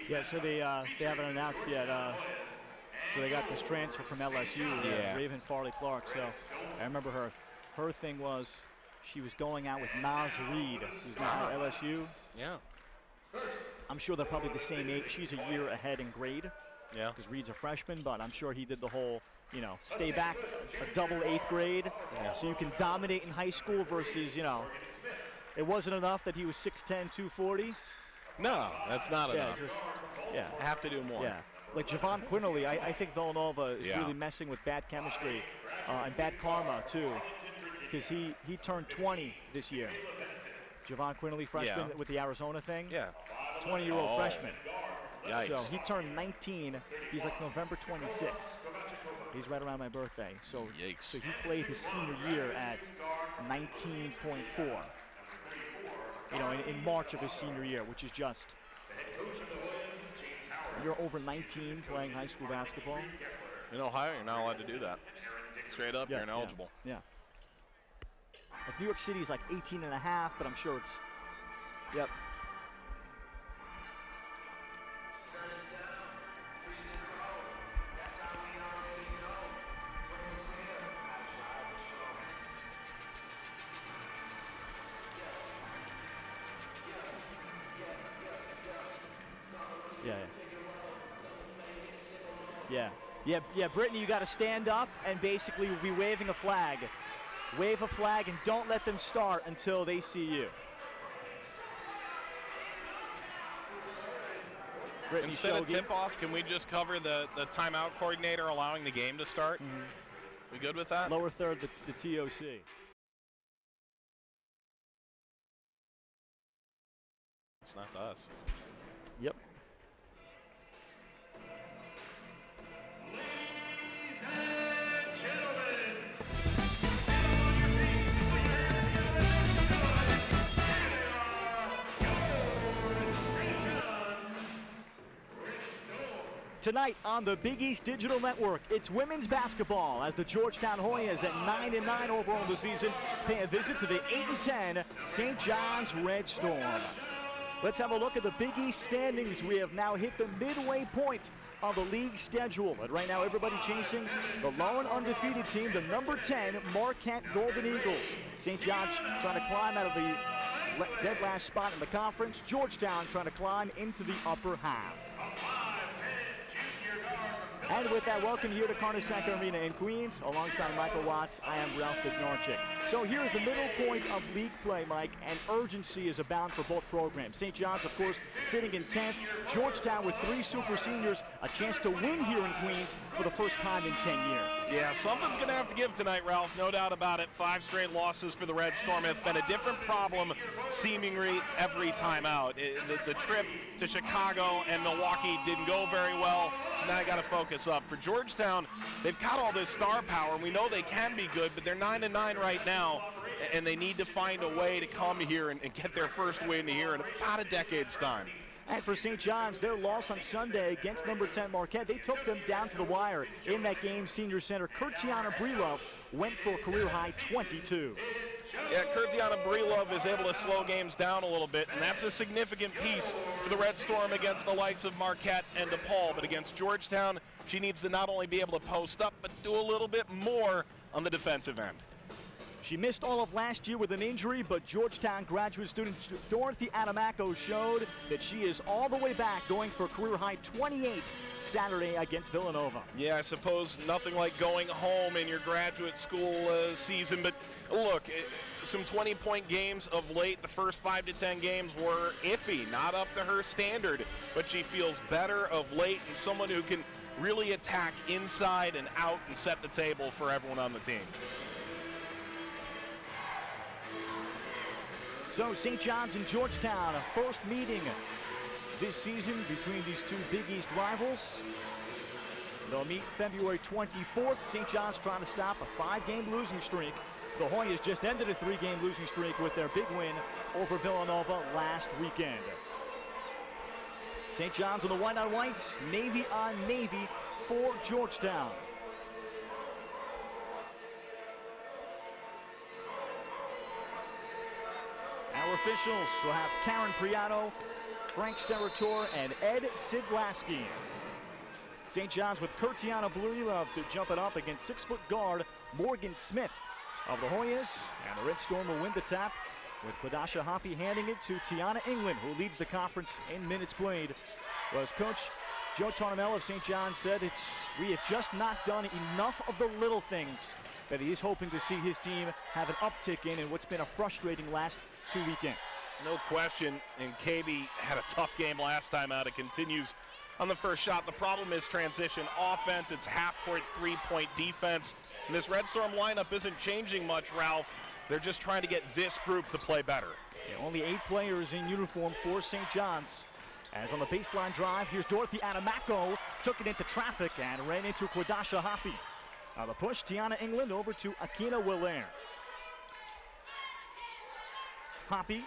Yeah, so they haven't announced yet. So they got this transfer from LSU, Raven Farley-Clark. So I remember her thing was she was going out with Naz Reid, who's now at LSU. Yeah. I'm sure they're probably the same age. She's a year ahead in grade. Yeah. Because Reed's a freshman, but I'm sure he did the whole, stay back a double 8th grade. Yeah. So you can dominate in high school versus, it wasn't enough that he was 6'10", 240. No, that's not enough. I have to do more. Yeah. Like Javon Quinterly, I think Villanova is really messing with bad chemistry and bad karma, too, because he turned 20 this year. Javon Quinterly, freshman with the Arizona thing. Yeah. 20-year-old freshman. Yikes. So he turned 19. He's like November 26th. He's right around my birthday. So, Yikes. So he played his senior year at 19.4. In March of his senior year, which is just, you're over 19 playing high school basketball. In Ohio, you're not allowed to do that. Straight up, you're ineligible. Yeah. Like New York City's like 18 and a half, but I'm sure it's, yep. Yeah, Brittany, you got to stand up and basically be waving a flag. Wave a flag and don't let them start until they see you. Brittany, instead of tip-off, can we just cover the timeout coordinator allowing the game to start? Mm-hmm. We good with that? Lower third, the TOC. It's not to us. Yep. Tonight on the Big East Digital Network, it's women's basketball as the Georgetown Hoyas at 9-9 overall this season pay a visit to the 8-10 St. John's Red Storm. Let's have a look at the Big East standings. We have now hit the midway point of the league schedule. And right now everybody chasing the lone undefeated team, the number 10 Marquette Golden Eagles. St. John's trying to climb out of the dead last spot in the conference. Georgetown trying to climb into the upper half. And with that, welcome here to Carnesecca Arena in Queens. Alongside Michael Watts, I am Ralph Bednarczyk. So here's the middle point of league play, Mike, and urgency is abound for both programs. St. John's, of course, sitting in 10th. Georgetown with 3 super seniors, a chance to win here in Queens for the first time in 10 years. Yeah, something's going to have to give tonight, Ralph. No doubt about it. 5 straight losses for the Red Storm. It's been a different problem seemingly every time out. The trip to Chicago and Milwaukee didn't go very well, so now I got to focus up. For Georgetown, they've got all this star power, and we know they can be good, but they're 9-9 right now, and they need to find a way to come here and get their first win here in about a decade's time. And for St. John's, their loss on Sunday against number 10 Marquette, they took them down to the wire in that game. Senior center Kurtiana Brelov went for a career-high 22. Yeah, Kurtiana Brelov is able to slow games down a little bit, and that's a significant piece for the Red Storm against the likes of Marquette and DePaul. But against Georgetown, she needs to not only be able to post up, but do a little bit more on the defensive end. She missed all of last year with an injury, but Georgetown graduate student Dorothy Adamaco showed that she is all the way back, going for a career-high 28 Saturday against Villanova. Yeah, I suppose nothing like going home in your graduate school season, but look, some 20-point games of late. The first 5 to 10 games were iffy, not up to her standard, but she feels better of late and someone who can really attack inside and out and set the table for everyone on the team. So St. John's and Georgetown, a first meeting this season between these two Big East rivals. They'll meet February 24th. St. John's trying to stop a 5-game losing streak. The Hoyas just ended a 3-game losing streak with their big win over Villanova last weekend. St. John's on the white on whites, Navy on Navy for Georgetown. Our officials will have Karen Priato Frank Sterator, and Ed Sidlaski. St. John's with Kurtiana Blulov to jump it up against 6-foot guard Morgan Smith of the Hoyas. And the Red Storm will win the tap with Quadasha Hoppy handing it to Tiana England, who leads the conference in minutes played. Well, as Coach Joe Tarnamella of St. John's said, we have just not done enough of the little things that he is hoping to see his team have an uptick in what's been a frustrating last 2 weekends. No question, and KB had a tough game last time out. It continues on the first shot. The problem is transition offense. It's half-court three-point defense. And this Red Storm lineup isn't changing much, Ralph. They're just trying to get this group to play better. Yeah, only 8 players in uniform for St. John's. As on the baseline drive, here's Dorothy Adamako, took it into traffic and ran into Quadasha Hoppy. Now the push, Tiana England over to Akina Willaire. Hoppy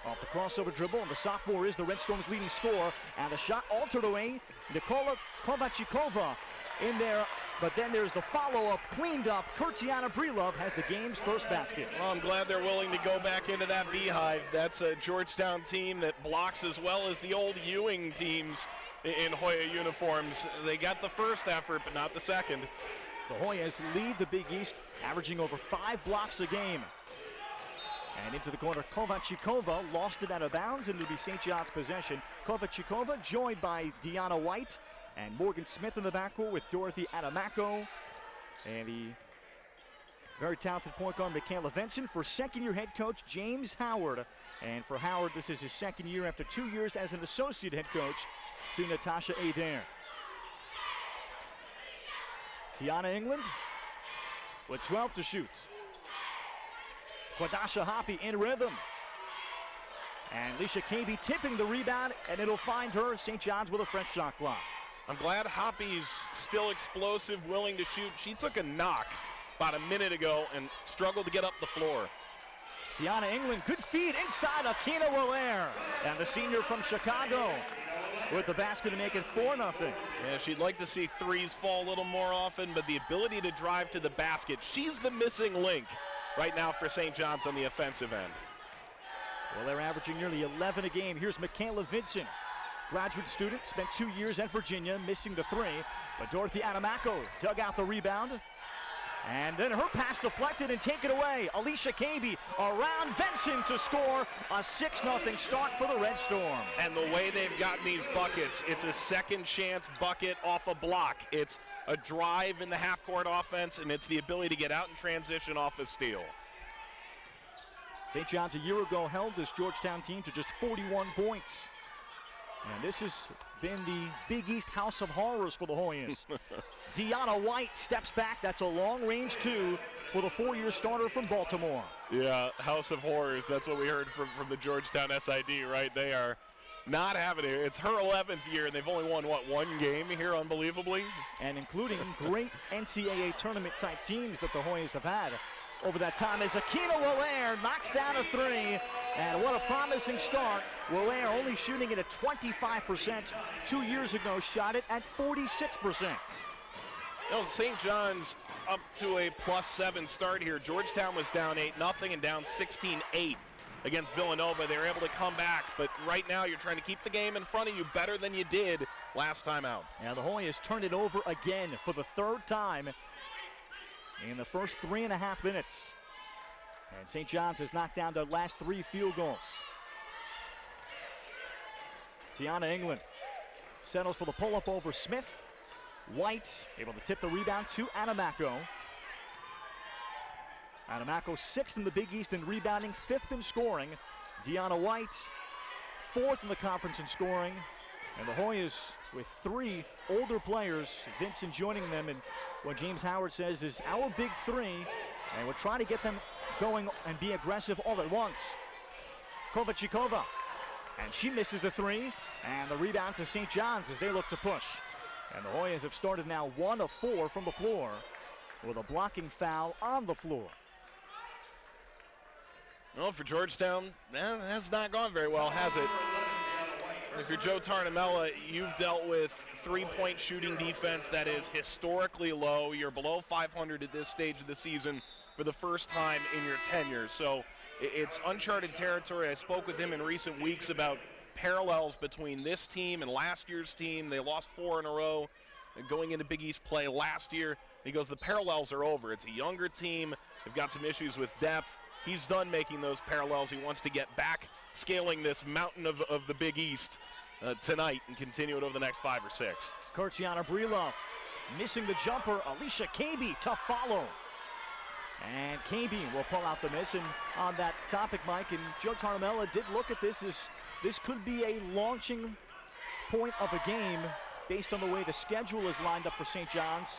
off the crossover dribble, and the sophomore is the Red Storm's leading scorer. And the shot altered away. Nikola Kovachikova in there, but then there's the follow-up, cleaned up. Kurtiana Blulov has the game's first basket. Well, I'm glad they're willing to go back into that beehive. That's a Georgetown team that blocks as well as the old Ewing teams in Hoya uniforms. They got the first effort, but not the second. The Hoyas lead the Big East, averaging over 5 blocks a game. And into the corner, Kovachikova lost it out of bounds, and it'll be St. John's possession. Kovachikova joined by Deanna White and Morgan Smith in the backcourt with Dorothy Adamako. And the very talented point guard, Michaela Venson, for second-year head coach James Howard. And for Howard, this is his second year after 2 years as an associate head coach to Natasha Adair. Tiana England with 12 to shoot. Quadasha Hoppy in rhythm. And Alicia KB tipping the rebound, and it'll find her. St. John's with a fresh shot clock. I'm glad Hoppy's still explosive, willing to shoot. She took a knock about a minute ago and struggled to get up the floor. Tiana England, good feed inside Akina Willaire. And the senior from Chicago with the basket to make it 4-0. Yeah, she'd like to see threes fall a little more often, but the ability to drive to the basket, she's the missing link right now for St. John's on the offensive end. Well, they're averaging nearly 11 a game. Here's Michaela Vincent, graduate student, spent 2 years at Virginia, missing the 3. But Dorothy Adamako dug out the rebound. And then her pass deflected and taken away. Alicia KB around Vincent to score a 6-0 start for the Red Storm. And the way they've gotten these buckets, it's a second chance bucket off a block. It's a drive in the half-court offense, and it's the ability to get out in transition off a steal. St. John's a year ago held this Georgetown team to just 41 points. And this has been the Big East House of Horrors for the Hoyas. Deanna White steps back. That's a long-range 2 for the 4-year starter from Baltimore. Yeah, House of Horrors. That's what we heard from the Georgetown SID, right? They are not having it. It's her 11th year, and they've only won, what, 1 game here, unbelievably? And including great NCAA tournament-type teams that the Hoyas have had over that time, as Akina Willaire knocks down a 3. And what a promising start. Willaire only shooting it at 25%. 2 years ago, shot it at 46%. You know, St. John's up to a +7 start here. Georgetown was down 8-0 and down 16-8 against Villanova. They were able to come back, but right now you're trying to keep the game in front of you better than you did last time out. Now the Hoyas turned it over again for the 3rd time in the first 3.5 minutes. And St. John's has knocked down their last 3 field goals. Tiana England settles for the pull-up over Smith. White able to tip the rebound to Adamako. Adamako 6th in the Big East in rebounding, 5th in scoring. Deanna White 4th in the conference in scoring. And the Hoyas with 3 older players, Vincent joining them, and what James Howard says is our big 3, and we're trying to get them going and be aggressive all at once. Kovachikova, and she misses the 3, and the rebound to St. John's as they look to push. And the Hoyas have started now 1 of 4 from the floor with a blocking foul on the floor. Well, for Georgetown, that's not gone very well, has it? If you're Joe Tarnamella, you've dealt with 3-point shooting defense that is historically low. You're below 500 at this stage of the season for the first time in your tenure. So it's uncharted territory. I spoke with him in recent weeks about parallels between this team and last year's team. They lost 4 in a row going into Big East play last year. He goes, the parallels are over. It's a younger team. They've got some issues with depth. He's done making those parallels. He wants to get back scaling this mountain of the Big East tonight and continue it over the next 5 or 6. Kurtiana Brelov missing the jumper. Alicia Kaby, tough follow. And Kaby will pull out the miss. And on that topic, Mike, and Joe Tartamella did look at this as this could be a launching point of a game based on the way the schedule is lined up for St. John's.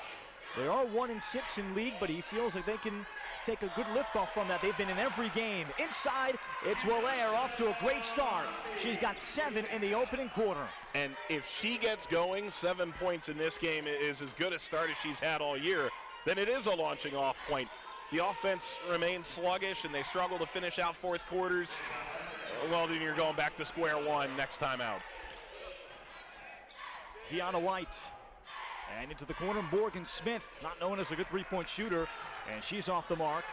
They are 1-6 in league, but he feels like they can take a good liftoff from that. They've been in every game. Inside, it's Wallaire off to a great start. She's got 7 in the opening quarter. And if she gets going, 7 points in this game is as good a start as she's had all year, then it is a launching off point. The offense remains sluggish and they struggle to finish out fourth quarters. Well, then you're going back to square one next time out. Deanna White. And into the corner, Morgan Smith, not known as a good three-point shooter, and she's off the mark.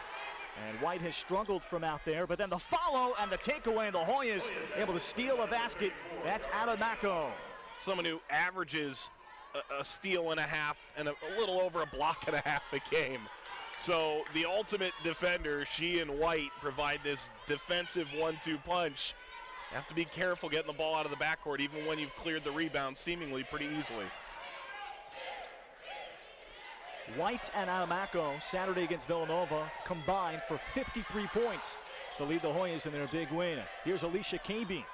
And White has struggled from out there, but then the follow and the takeaway, and the Hoyas able to steal a basket. That's Adamako. Someone who averages a steal and a half and a little over a block and a half a game. So the ultimate defender, she and White provide this defensive 1-2 punch. You have to be careful getting the ball out of the backcourt, even when you've cleared the rebound seemingly pretty easily. White and Adamako Saturday against Villanova combined for 53 points to lead the Hoyas in their big win. Here's Alicia Kaby.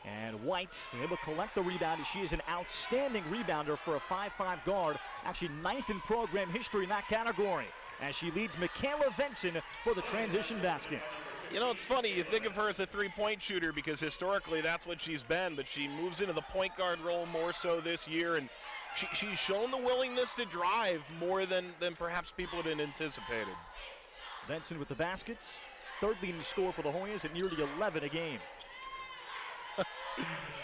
And White able to collect the rebound. She is an outstanding rebounder for a 5'5" guard. Actually 9th in program history in that category. As she leads Michaela Venson for the transition basket. You know, it's funny, you think of her as a three-point shooter because historically that's what she's been, but she moves into the point guard role more so this year, and she's shown the willingness to drive more than perhaps people had anticipated. Venson with the baskets, 3rd leading scorer for the Hoyas at nearly 11 a game.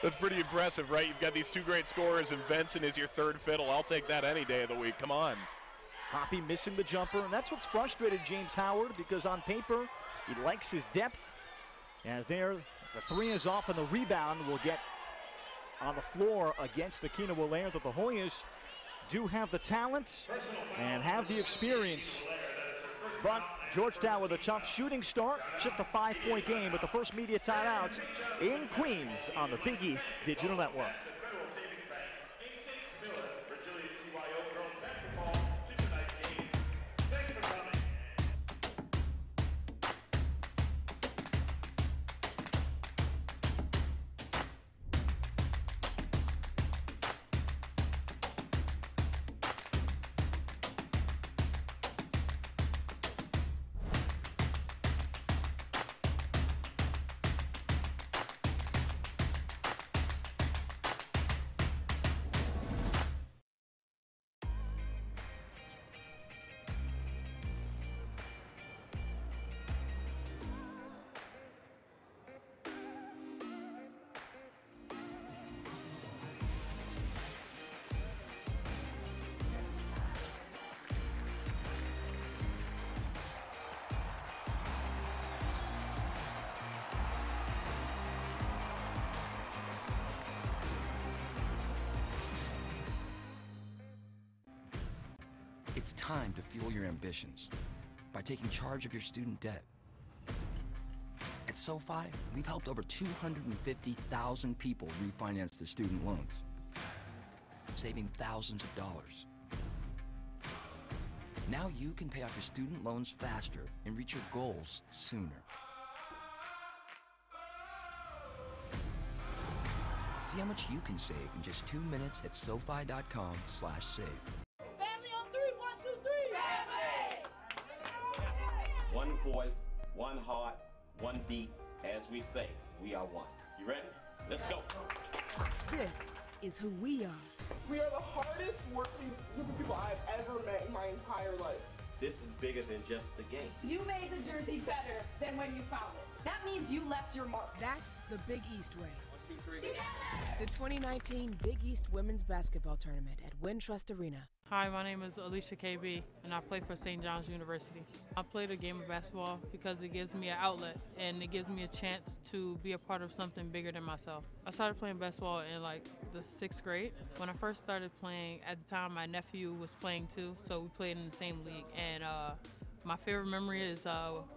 That's pretty impressive, right? You've got these 2 great scorers, and Venson is your 3rd fiddle. I'll take that any day of the week. Come on. Hoppy missing the jumper, and that's what's frustrated James Howard, because on paper, he likes his depth. As there, the 3 is off, and the rebound will get on the floor against Akina Wallaire. That the Hoyas do have the talent and have the experience. But Georgetown with a tough shooting start, chipped a 5-point game with the first media timeout in Queens on the Big East Digital Network. It's time to fuel your ambitions by taking charge of your student debt. At SoFi, we've helped over 250,000 people refinance their student loans, saving thousands of dollars. Now you can pay off your student loans faster and reach your goals sooner. See how much you can save in just 2 minutes at SoFi.com/save. One voice, one heart, one beat. As we say, we are one. You ready? Let's go. This is who we are. We are the hardest working group of people I've ever met in my entire life. This is bigger than just the game. You made the jersey better than when you found it. That means you left your mark. That's the Big East way. 1, 2, 3. The 2019 Big East Women's Basketball Tournament at Wintrust Arena. Hi, my name is Alicia KB, and I play for St. John's University. I played a game of basketball because it gives me an outlet, and it gives me a chance to be a part of something bigger than myself. I started playing basketball in like the 6th grade. When I first started playing, at the time my nephew was playing too, so we played in the same league. And my favorite memory is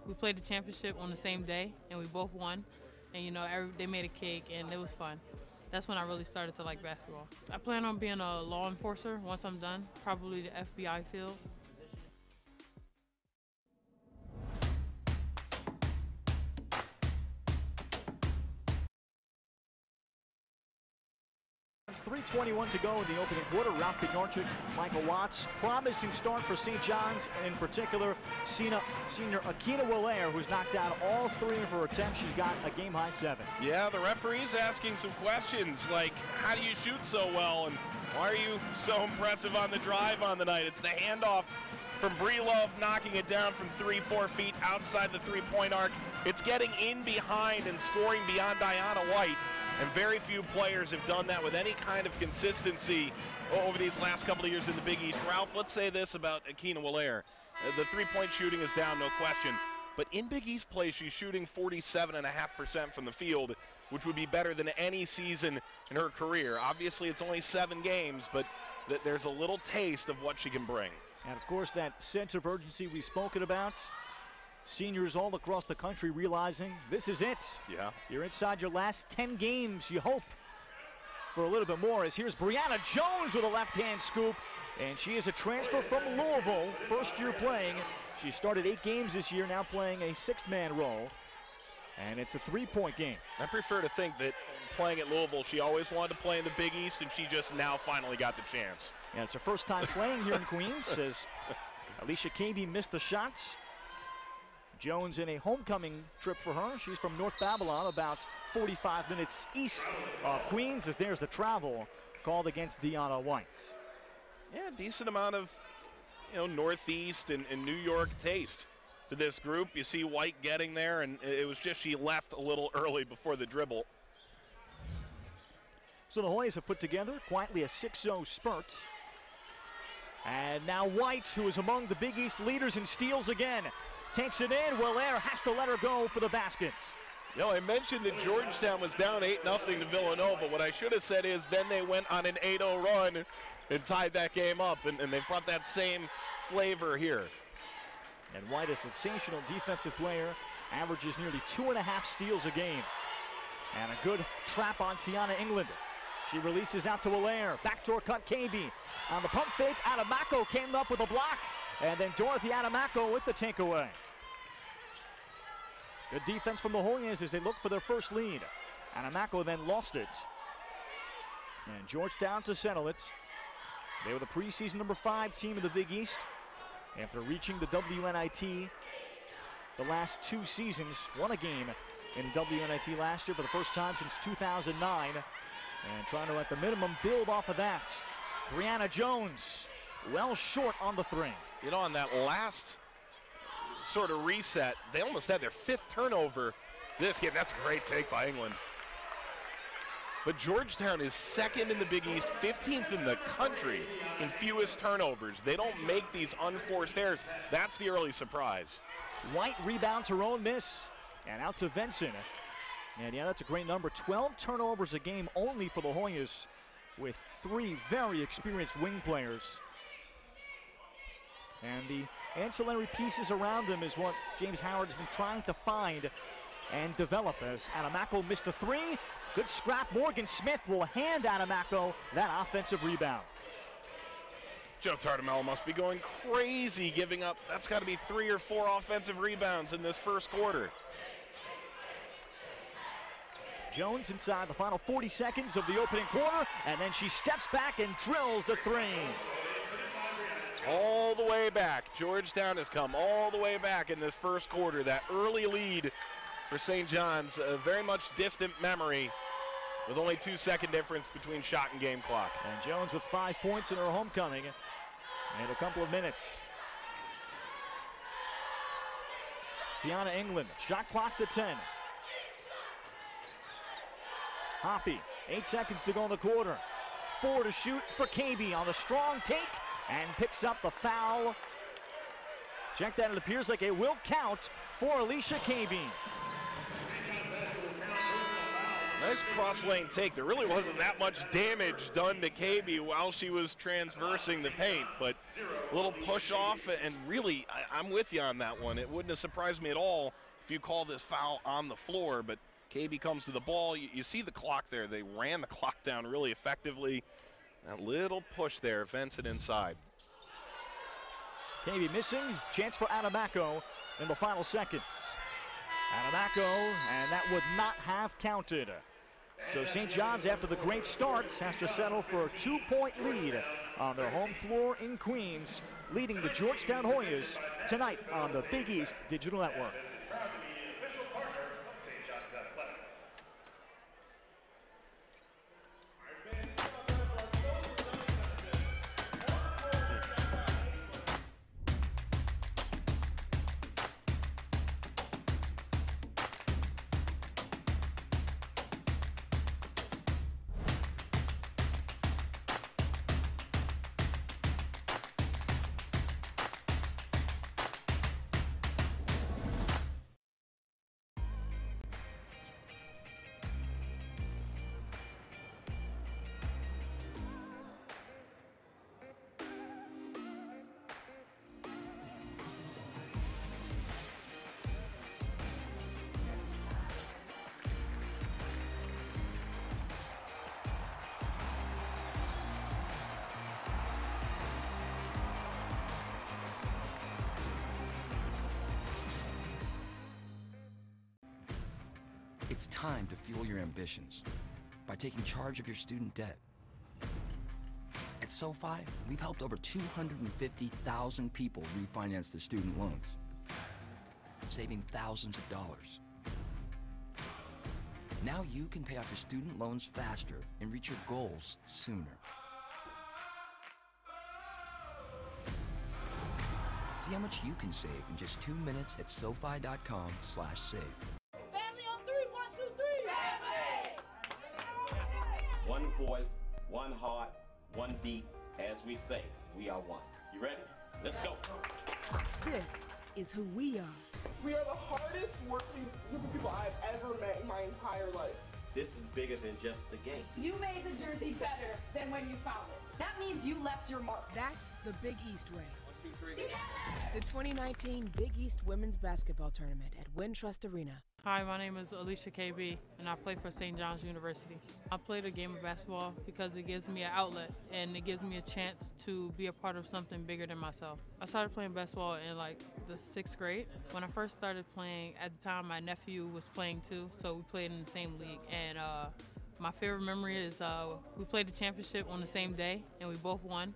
we played the championship on the same day, and we both won. And you know, they made a cake, and it was fun. That's when I really started to like basketball. I plan on being a law enforcer once I'm done, probably the FBI field. It's 3:21 to go in the opening quarter. Ralph Bednarczyk, Michael Watts. Promising start for St. John's, and in particular, senior Akina Willair, who's knocked down all 3 of her attempts. She's got a game-high 7. Yeah, the referee's asking some questions like, how do you shoot so well, and why are you so impressive on the drive on the night? It's the handoff from Breelove, knocking it down from 3-4 feet outside the three-point arc. It's getting in behind and scoring beyond Diana White. And very few players have done that with any kind of consistency over these last couple of years in the Big East. Ralph, let's say this about Akina Willair. The three-point shooting is down, no question. But in Big East play, she's shooting 47.5% from the field, which would be better than any season in her career. Obviously, it's only 7 games, but there's a little taste of what she can bring. And, of course, that sense of urgency we've spoken about. Seniors all across the country realizing this is it. Yeah. You're inside your last 10 games, you hope, for a little bit more. As here's Brianna Jones with a left-hand scoop, and she is a transfer from Louisville, first year playing. She started 8 games this year, now playing a 6th-man role, and it's a 3-point game. I prefer to think that playing at Louisville, she always wanted to play in the Big East, and she just now finally got the chance. Yeah, it's her first time playing here in Queens, as Alicia KB missed the shots. Jones in a homecoming trip for her. She's from North Babylon, about 45 minutes east of Queens, as there's the travel called against Deanna White. Yeah, decent amount of, Northeast and New York taste to this group. You see White getting there, and it was just she left a little early before the dribble. So the Hoyas have put together quietly a 6-0 spurt. And now White, who is among the Big East leaders in steals again, takes it in. Willair has to let her go for the baskets. I mentioned that Georgetown was down 8-0 to Villanova. What I should have said is then they went on an 8-0 run and tied that game up, and they brought that same flavor here. And White, a sensational defensive player, averages nearly 2.5 steals a game. And a good trap on Tiana England. She releases out to Willair. Backdoor cut KB. On the pump fake, Adamako came up with a block. And then Dorothy Adamako with the takeaway. Good defense from the Hoyas as they look for their first lead. Adamako then lost it. And Georgetown to settle it. They were the preseason number 5 team in the Big East. After reaching the WNIT the last 2 seasons, won a game in WNIT last year for the first time since 2009. And trying to, at the minimum, build off of that. Brianna Jones, well short on the 3. On that last sort of reset, they almost had their 5th turnover this game. That's a great take by England. But Georgetown is 2nd in the Big East, 15th in the country in fewest turnovers. They don't make these unforced errors. That's the early surprise. White rebounds her own miss. And out to Venson. And yeah, that's a great number. 12 turnovers a game only for the Hoyas, with 3 very experienced wing players. And the ancillary pieces around them is what James Howard has been trying to find and develop, as Adamako missed a 3. Good scrap. Morgan Smith will hand Adamako that offensive rebound. Joe Tartamella must be going crazy giving up. That's got to be 3 or 4 offensive rebounds in this first quarter. Jones inside the final 40 seconds of the opening quarter, and then she steps back and drills the 3. All the way back. Georgetown has come all the way back in this first quarter. That early lead for St. John's, a very much distant memory, with only 2-second difference between shot and game clock. And Jones with 5 points in her homecoming in a couple of minutes. Tiana England, shot clock to 10. Hoppy, 8 seconds to go in the quarter. 4 to shoot for KB on the strong take. and picks up the foul. Check that, it appears like it will count for Alicia Cabey. Nice cross-lane take. There really wasn't that much damage done to Cabey while she was transversing the paint, but a little push off, and really, I'm with you on that one. It wouldn't have surprised me at all if you call this foul on the floor, but Cabey comes to the ball. You see the clock there. They ran the clock down really effectively. That little push there vents it inside. Cabey missing. Chance for Adamaco in the final seconds. Adamaco, and that would not have counted. So St. John's, after the great start, has to settle for a 2-point lead on their home floor in Queens, leading the Georgetown Hoyas tonight on the Big East Digital Network. It's time to fuel your ambitions by taking charge of your student debt. At SoFi, we've helped over 250,000 people refinance their student loans, saving thousands of dollars. Now you can pay off your student loans faster and reach your goals sooner. See how much you can save in just 2 minutes at SoFi.com/save. One voice, one heart, one beat. As we say, we are one. You ready? Let's go. This is who we are. We are the hardest working group of people I've ever met in my entire life. This is bigger than just the game. You made the jersey better than when you found it. That means you left your mark. That's the Big East way. 1, 2, 3. The 2019 Big East Women's Basketball Tournament at Wintrust Arena. Hi, my name is Alicia KB, and I play for St. John's University. I played a game of basketball because it gives me an outlet, and it gives me a chance to be a part of something bigger than myself. I started playing basketball in like the 6th grade. When I first started playing, at the time my nephew was playing too, so we played in the same league. And my favorite memory is we played the championship on the same day, and we both won.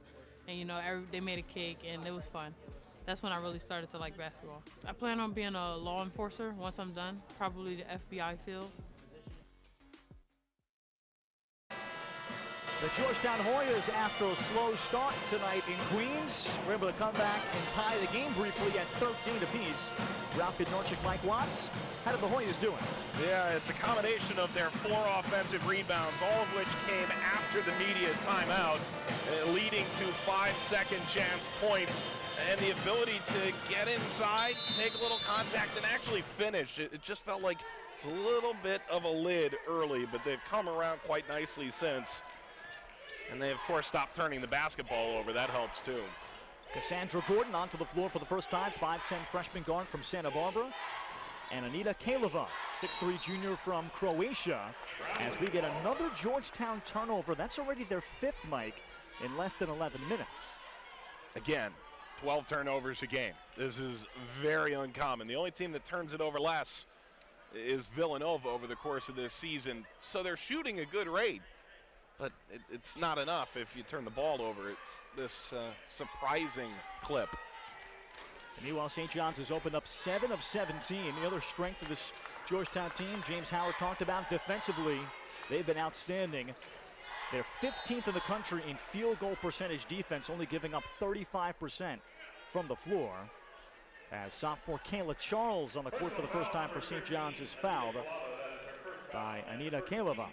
And you know, they made a cake, and it was fun. That's when I really started to like basketball. I plan on being a law enforcer once I'm done, probably the FBI field. The Georgetown Hoyas, after a slow start tonight in Queens, were able to come back and tie the game briefly at 13 apiece. Ralph Bednarczyk, Mike Watts, how did the Hoyas doing? Yeah, it's a combination of their 4 offensive rebounds, all of which came after the media timeout, leading to 5-second chance points. And the ability to get inside, take a little contact, and actually finish. It just felt like it's a little bit of a lid early, but they've come around quite nicely since. And they, of course, stopped turning the basketball over. That helps, too. Cassandra Gordon onto the floor for the first time, 5'10 freshman guard from Santa Barbara. And Anita Kaleva, 6'3 junior from Croatia. As we get another Georgetown turnover, that's already their 5th, Mike, in less than 11 minutes. Again, 12 turnovers a game. This is very uncommon. The only team that turns it over less is Villanova over the course of this season. So they're shooting a good rate, but it's not enough if you turn the ball over at this surprising clip. And meanwhile, St. John's has opened up 7 of 17. The other strength of this Georgetown team, James Howard talked about defensively. They've been outstanding. They're 15th in the country in field goal percentage defense, only giving up 35% from the floor. As sophomore Kayla Charles on the court for the first time for St. John's is fouled by Anita Kaleva.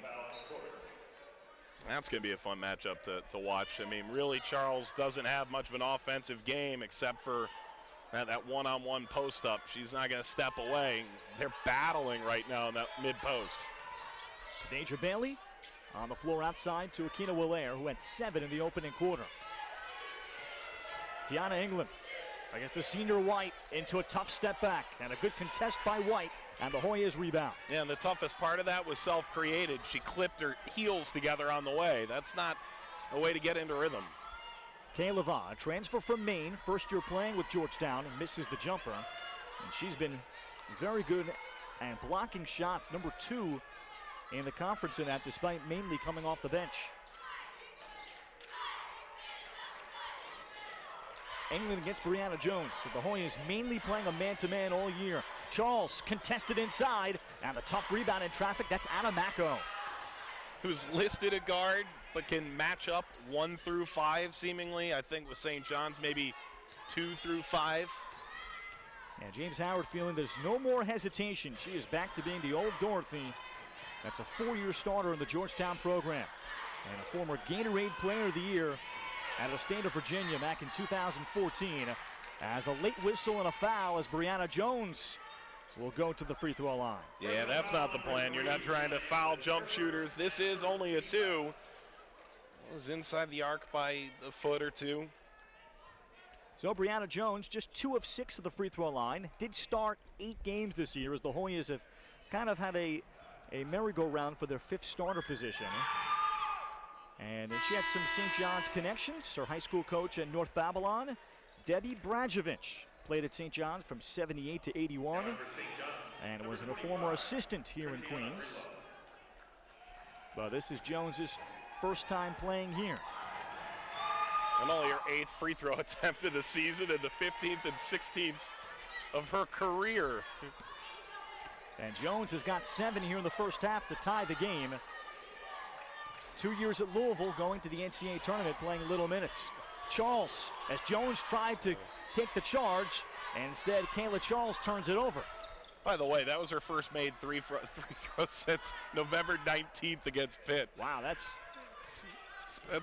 That's going to be a fun matchup to watch. I mean, really, Charles doesn't have much of an offensive game except for that one-on-one post-up. She's not going to step away. They're battling right now in that mid-post. Deja Bailey on the floor outside to Akina Willaire, who had 7 in the opening quarter. Tiana England against the senior White into a tough step back, and a good contest by White, and the Hoyas rebound. Yeah, and the toughest part of that was self-created. She clipped her heels together on the way. That's not a way to get into rhythm. Kayla Va, a transfer from Maine, first year playing with Georgetown, and misses the jumper. And she's been very good at blocking shots, number 2 in the conference in that, despite mainly coming off the bench. England against Brianna Jones. So the Hoyas mainly playing a man-to-man all year. Charles contested inside, and the tough rebound in traffic. That's Anna Mako, who's listed at guard, but can match up 1 through 5 seemingly. I think with St. John's maybe 2 through 5. And James Howard feeling there's no more hesitation. She is back to being the old Dorothy. That's a 4-year starter in the Georgetown program, and a former Gatorade Player of the Year out of the state of Virginia back in 2014, as a late whistle and a foul as Brianna Jones will go to the free throw line. Yeah, that's not the plan. You're not trying to foul jump shooters. This is only a 2. It was inside the arc by a foot or 2. So Brianna Jones, just 2 of 6 at the free throw line. Did start 8 games this year, as the Hoyas have kind of had a merry-go-round for their 5th starter position. And she had some St. John's connections. Her high school coach at North Babylon, Debbie Brajovic, played at St. John's from 78 to 81, and was a former assistant here in Queens. But this is Jones's first time playing here. And only her 8th free throw attempt of the season, and the 15th and 16th of her career. And Jones has got 7 here in the first half to tie the game. 2 years at Louisville, going to the NCAA tournament, playing little minutes. Charles, as Jones tried to take the charge, and instead Kayla Charles turns it over. By the way, that was her first made free throw since November 19th against Pitt. Wow, that's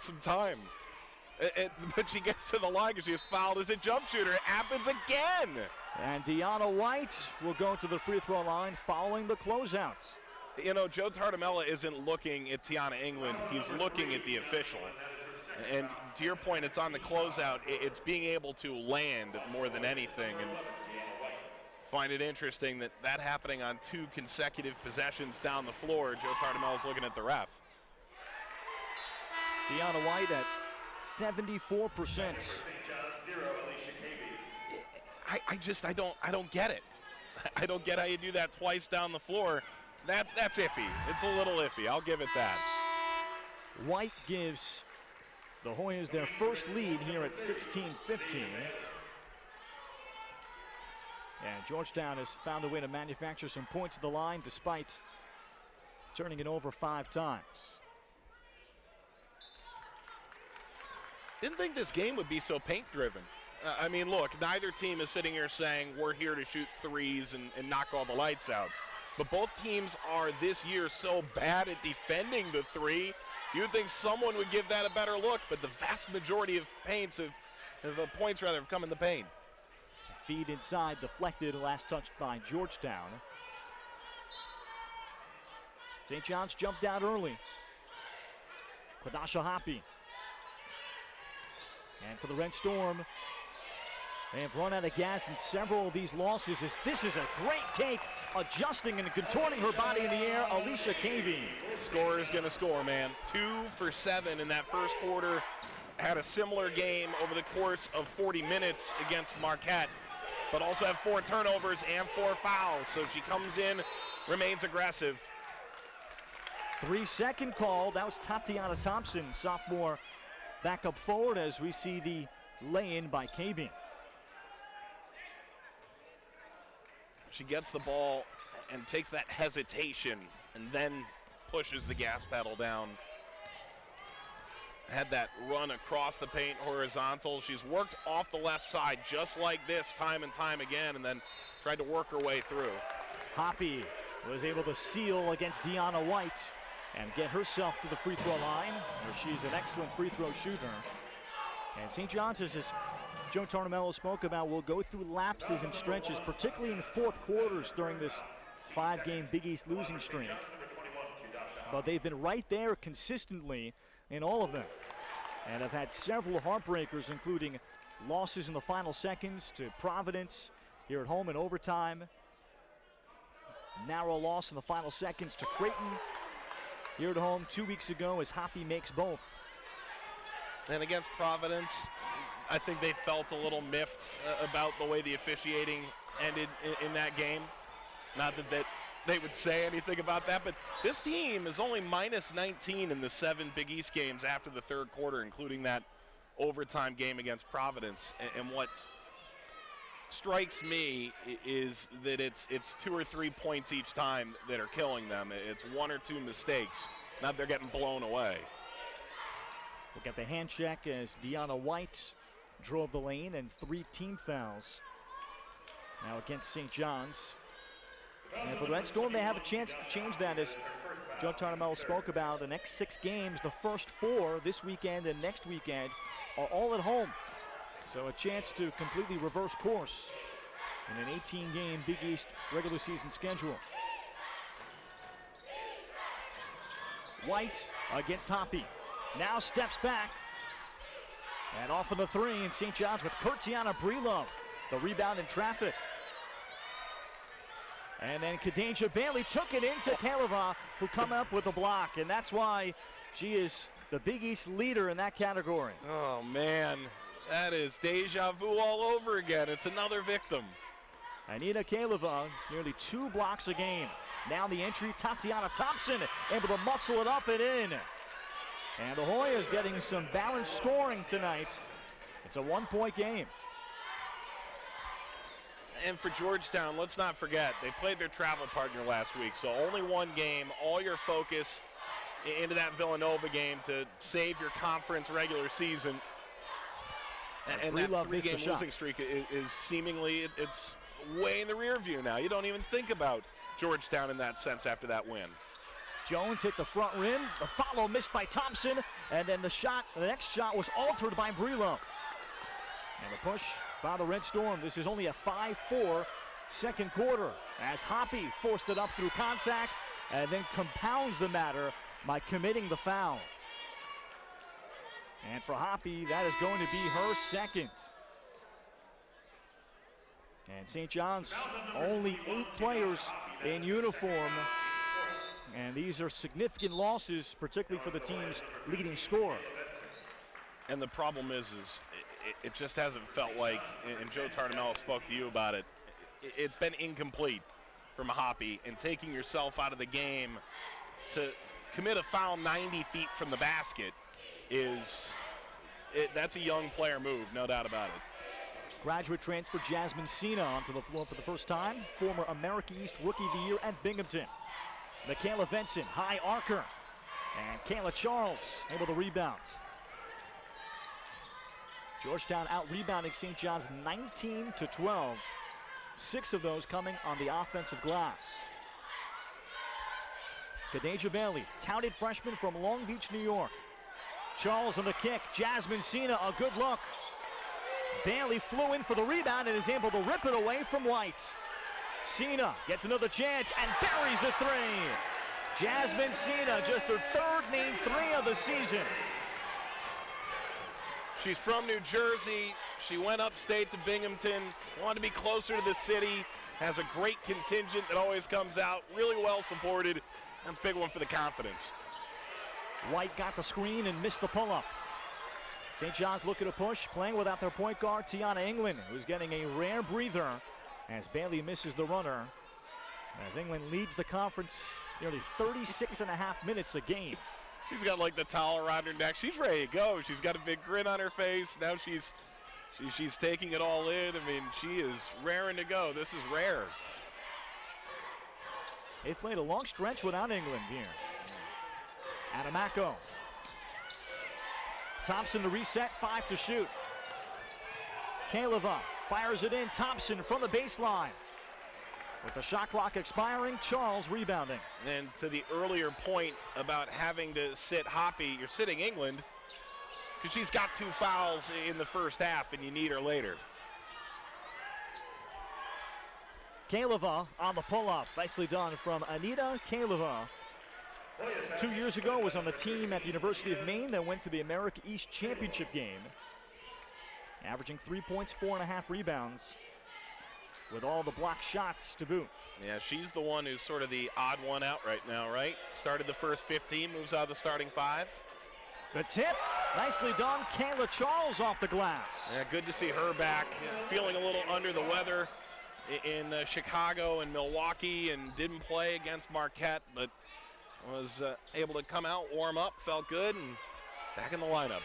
some time. But she gets to the line because she was fouled as a jump shooter. It happens again. And Deanna White will go to the free throw line following the closeout. You know, Joe Tardamella isn't looking at Tiana England. He's looking at the official. And to your point, it's on the closeout. It's being able to land more than anything. And find it interesting that happening on 2 consecutive possessions down the floor. Joe Tardamella's looking at the ref. Deanna White at 74%. I don't get it. I don't get how you do that twice down the floor. That's iffy. It's a little iffy. I'll give it that. White gives the Hoyas their first lead here at 16-15. And Georgetown has found a way to manufacture some points at the line despite turning it over 5 times. Didn't think this game would be so paint-driven. I mean, look, neither team is sitting here saying we're here to shoot threes and knock all the lights out. But both teams are this year so bad at defending the 3. You'd think someone would give that a better look, but the vast majority of points have come in the paint. Feed inside, deflected, last touched by Georgetown. St. John's jumped out early. Kwadasha Hoppy. And for the Red Storm, they have run out of gas in several of these losses. This is a great take, adjusting and contorting her body in the air, Alicia Cavey. Scorer is going to score, man. 2 for 7 in that first quarter. Had a similar game over the course of 40 minutes against Marquette, but also had 4 turnovers and 4 fouls. So she comes in, remains aggressive. 3-second call. That was Tatiana Thompson, sophomore, back up forward as we see the lay-in by Cavey. She gets the ball and takes that hesitation and then pushes the gas pedal down. Had that run across the paint horizontal. She's worked off the left side just like this time and time again, and then tried to work her way through. Hoppy was able to seal against Deanna White and get herself to the free throw line, where she's an excellent free throw shooter. And St. John's, as Joe Tarnamello spoke about, will go through lapses and stretches, particularly in fourth quarters during this 5-game Big East losing streak. But they've been right there consistently in all of them, and have had several heartbreakers, including losses in the final seconds to Providence here at home in overtime. Narrow loss in the final seconds to Creighton here at home 2 weeks ago as Hoppy makes both. And against Providence, I think they felt a little miffed about the way the officiating ended in that game. Not that they would say anything about that, but this team is only minus 19 in the 7 Big East games after the third quarter, including that overtime game against Providence. And what strikes me is that it's 2 or 3 points each time that are killing them. It's 1 or 2 mistakes. Now they're getting blown away. We'll get the hand check as Deanna White drove the lane, and 3 team fouls now against St. John's. And for the Red Storm, they have a chance to change that, as Joe Tarnamello spoke about. The next 6 games, the first 4 this weekend and next weekend, are all at home. So a chance to completely reverse course in an 18-game Big East regular season schedule. White against Hoppy. Now steps back. And off of the 3, and St. John's with Kurtiana Breelove. The rebound in traffic. And then Kadeja Bailey took it into Kaleva, who come up with a block. And that's why she is the Big East leader in that category. Oh, man. That is deja vu all over again. It's another victim. Anita Kaleva, nearly 2 blocks a game. Now the entry, Tatiana Thompson, able to muscle it up and in. And the Hoyas getting some balanced scoring tonight. It's a 1-point game. And for Georgetown, let's not forget, they played their travel partner last week, so only 1 game, all your focus into that Villanova game to save your conference regular season. And that 3-game losing streak is seemingly, it's way in the rear view now. You don't even think about Georgetown in that sense after that win. Jones hit the front rim, the follow missed by Thompson, and then the next shot was altered by Breelove. And the push by the Red Storm. This is only a 5-4 second quarter, as Hoppy forced it up through contact and then compounds the matter by committing the foul. And for Hoppy, that is going to be her second. And St. John's, only 8 players in uniform. And these are significant losses, particularly for the team's leading scorer. And the problem is it just hasn't felt like, and Joe Tarnamello spoke to you about it, it's been incomplete from Hoppy, and taking yourself out of the game to commit a foul 90 feet from the basket that's a young player move, no doubt about it. Graduate transfer Jasmine Sina onto the floor for the first time. Former America East Rookie of the Year at Binghamton. Michaela Benson, high arcer. And Kayla Charles able to rebound. Georgetown out-rebounding St. John's 19-12. 6 of those coming on the offensive glass. Kadeja Bailey, touted freshman from Long Beach, New York. Charles on the kick. Jasmine Sina, a good look. Bailey flew in for the rebound and is able to rip it away from White. Sina gets another chance and buries a 3. Jasmine Sina, just her 3rd named 3 of the season. She's from New Jersey. She went upstate to Binghamton, wanted to be closer to the city, has a great contingent that always comes out, really well supported. That's a big one for the confidence. White got the screen and missed the pull-up. St. John's looking to push, playing without their point guard, Tiana England, who's getting a rare breather as Bailey misses the runner. As England leads the conference nearly 36.5 minutes a game. She's got like the towel around her neck. She's ready to go. She's got a big grin on her face. Now she's taking it all in. I mean, she is raring to go. This is rare. They've played a long stretch without England here. Adamako. Thompson to reset, 5 to shoot. Kaleva fires it in. Thompson from the baseline. With the shot clock expiring, Charles rebounding. And to the earlier point about having to sit Hoppy, you're sitting England because she's got 2 fouls in the first half and you need her later. Kaleva on the pull-up. Nicely done from Anita Kaleva. 2 years ago was on the team at the University of Maine that went to the America East Championship game. Averaging 3 points, 4.5 rebounds with all the block shots to boot. Yeah, she's the one who's sort of the odd one out right now, right? Started the first 15, moves out of the starting 5. The tip, nicely done. Kayla Charles off the glass. Yeah, good to see her back. Feeling a little under the weather in Chicago and Milwaukee, and didn't play against Marquette, but was able to come out, warm up, felt good, and back in the lineup.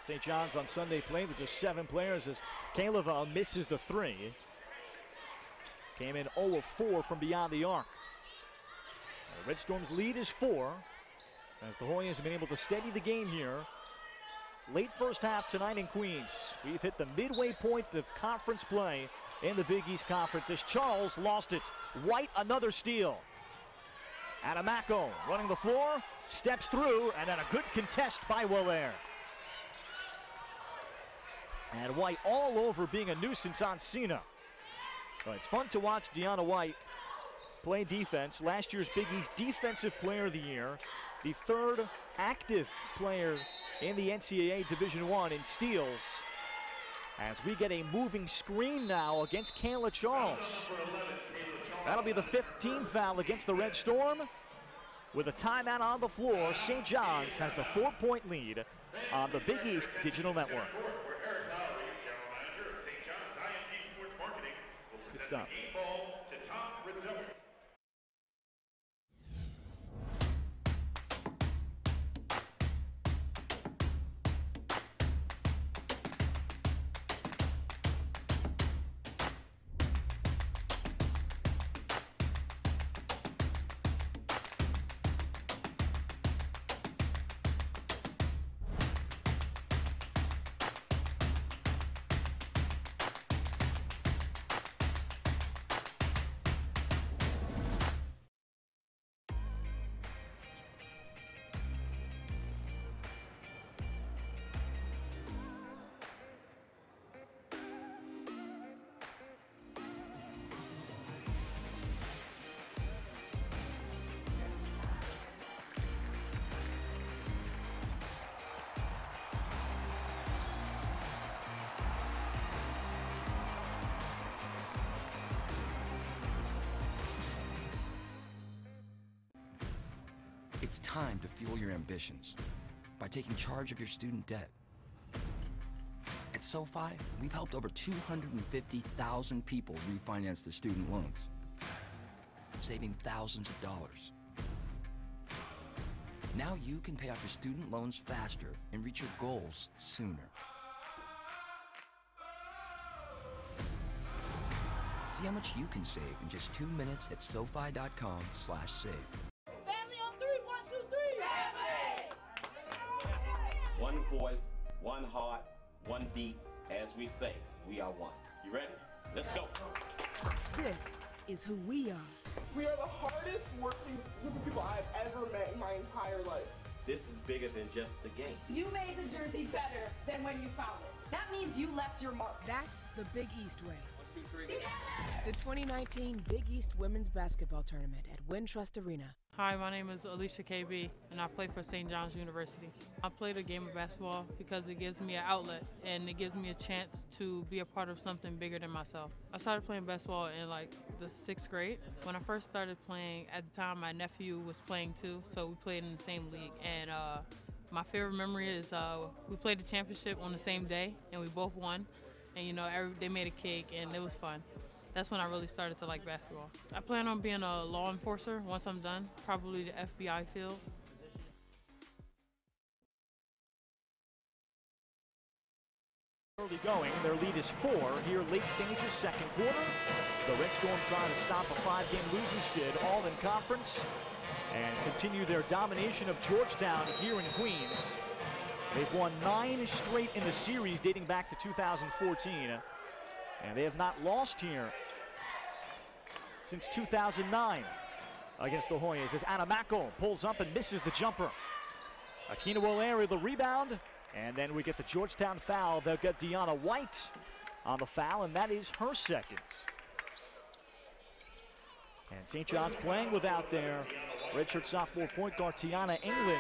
St. John's on Sunday played with just 7 players as Kaleva misses the 3. Came in 0 of 4 from beyond the arc. The Red Storm's lead is 4 as the Hoyas have been able to steady the game here. Late first half tonight in Queens. We've hit the midway point of conference play in the Big East Conference as Charles lost it. White another steal. Adamako running the floor, steps through, and then a good contest by Wallaire. And White all over being a nuisance on Cena. Well, it's fun to watch Deanna White play defense. Last year's Big East Defensive Player of the Year. The 3rd active player in the NCAA Division I in steals. As we get a moving screen now against Kayla Charles. That'll be the 5th team foul against the Red Storm. With a timeout on the floor, St. John's has the 4-point lead on the Big East Digital Network. Good stuff. It's time to fuel your ambitions by taking charge of your student debt. At SoFi, we've helped over 250,000 people refinance their student loans, saving thousands of dollars. Now you can pay off your student loans faster and reach your goals sooner. See how much you can save in just 2 minutes at SoFi.com/save. One voice, one heart, one beat. As we say, we are one. You ready? Let's go. This is who we are. We are the hardest working group of people I've ever met in my entire life. This is bigger than just the game. You made the jersey better than when you found it. That means you left your mark. That's the Big East way. 1, 2, 3. The 2019 Big East Women's Basketball Tournament at Wintrust Arena. Hi, my name is Alicia KB, and I play for St. John's University. I played a game of basketball because it gives me an outlet, and it gives me a chance to be a part of something bigger than myself. I started playing basketball in like the 6th grade. When I first started playing, at the time my nephew was playing too, so we played in the same league. And my favorite memory is we played the championship on the same day, and we both won. And you know, they made a cake, and it was fun. That's when I really started to like basketball. I plan on being a law enforcer once I'm done, probably the FBI field. Early going, their lead is 4 here late stages, 2nd quarter. The Red Storm trying to stop a 5-game losing skid, all in conference, and continue their domination of Georgetown here in Queens. They've won 9 straight in the series dating back to 2014, and they have not lost here since 2009 against the Hoyas as Anamako pulls up and misses the jumper. Akina Waleri the rebound, and then we get the Georgetown foul. They'll get Deanna White on the foul, and that is her second. And St. John's playing without their redshirt sophomore point guard Tiana England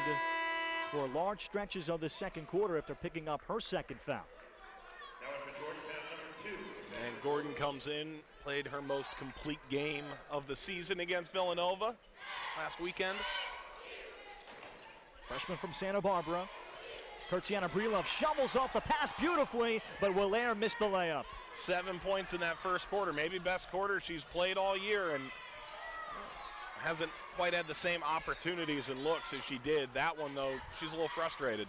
for large stretches of the second quarter after picking up her second foul. And Gordon comes in, played her most complete game of the season against Villanova last weekend. Freshman from Santa Barbara. Kurtiana Brilov shovels off the pass beautifully, but Waller missed the layup. 7 points in that first quarter, maybe best quarter she's played all year, and hasn't quite had the same opportunities and looks as she did. That one, though, she's a little frustrated.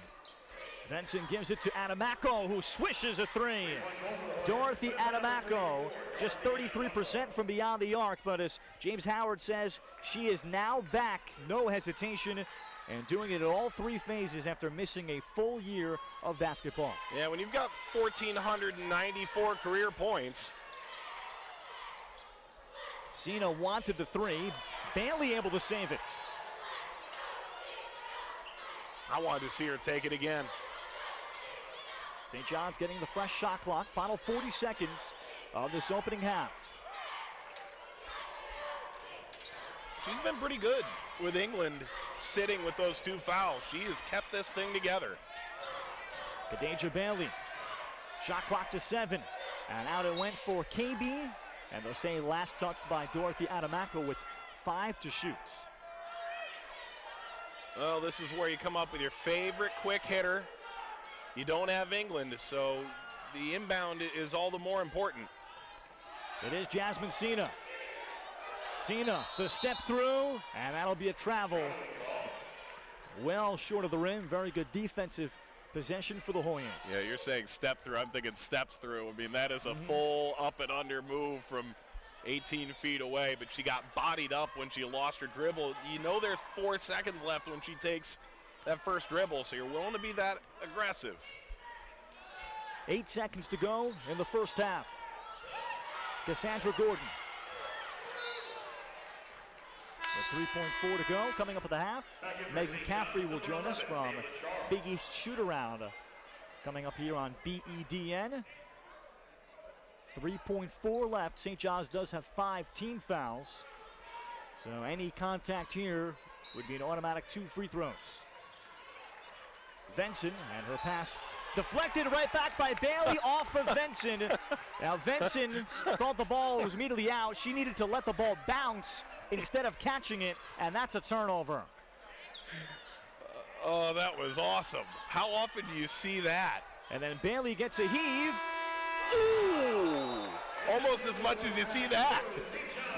Benson gives it to Adamako, who swishes a three. Dorothy Adamako, just 33% from beyond the arc, but as James Howard says, she is now back, no hesitation, and doing it at all three phases after missing a full year of basketball. Yeah, when you've got 1,494 career points. Cena wanted the three, Bailey able to save it. I wanted to see her take it again. St. John's getting the fresh shot clock, final 40 seconds of this opening half. She's been pretty good with England sitting with those two fouls. She has kept this thing together. Kadeja Bailey, shot clock to 7, and out it went for KB, and they'll say last touched by Dorothy Adamako with 5 to shoot. Well, this is where you come up with your favorite quick hitter. You don't have England, so the inbound is all the more important. It is Jasmine Cena. Cena, the step through, and that'll be a travel. Well short of the rim, very good defensive possession for the Hoyas. Yeah, you're saying step through, I'm thinking steps through. I mean, that is a full up and under move from 18 feet away, but she got bodied up when she lost her dribble. You know there's 4 seconds left when she takes that first dribble, so you're willing to be that aggressive. 8 seconds to go in the first half. Cassandra Gordon. With 3.4 to go, coming up at the half. Megan Caffrey will join us from Big East Shoot-Around, coming up here on BEDN. 3.4 left. St. John's does have 5 team fouls, so any contact here would be an automatic 2 free throws. Venson, and her pass deflected right back by Bailey off of Venson. Now Venson thought the ball was immediately out. She needed to let the ball bounce instead of catching it, and that's a turnover. Oh, that was awesome. How often do you see that? And then Bailey gets a heave. Ooh! Almost as much as you see that.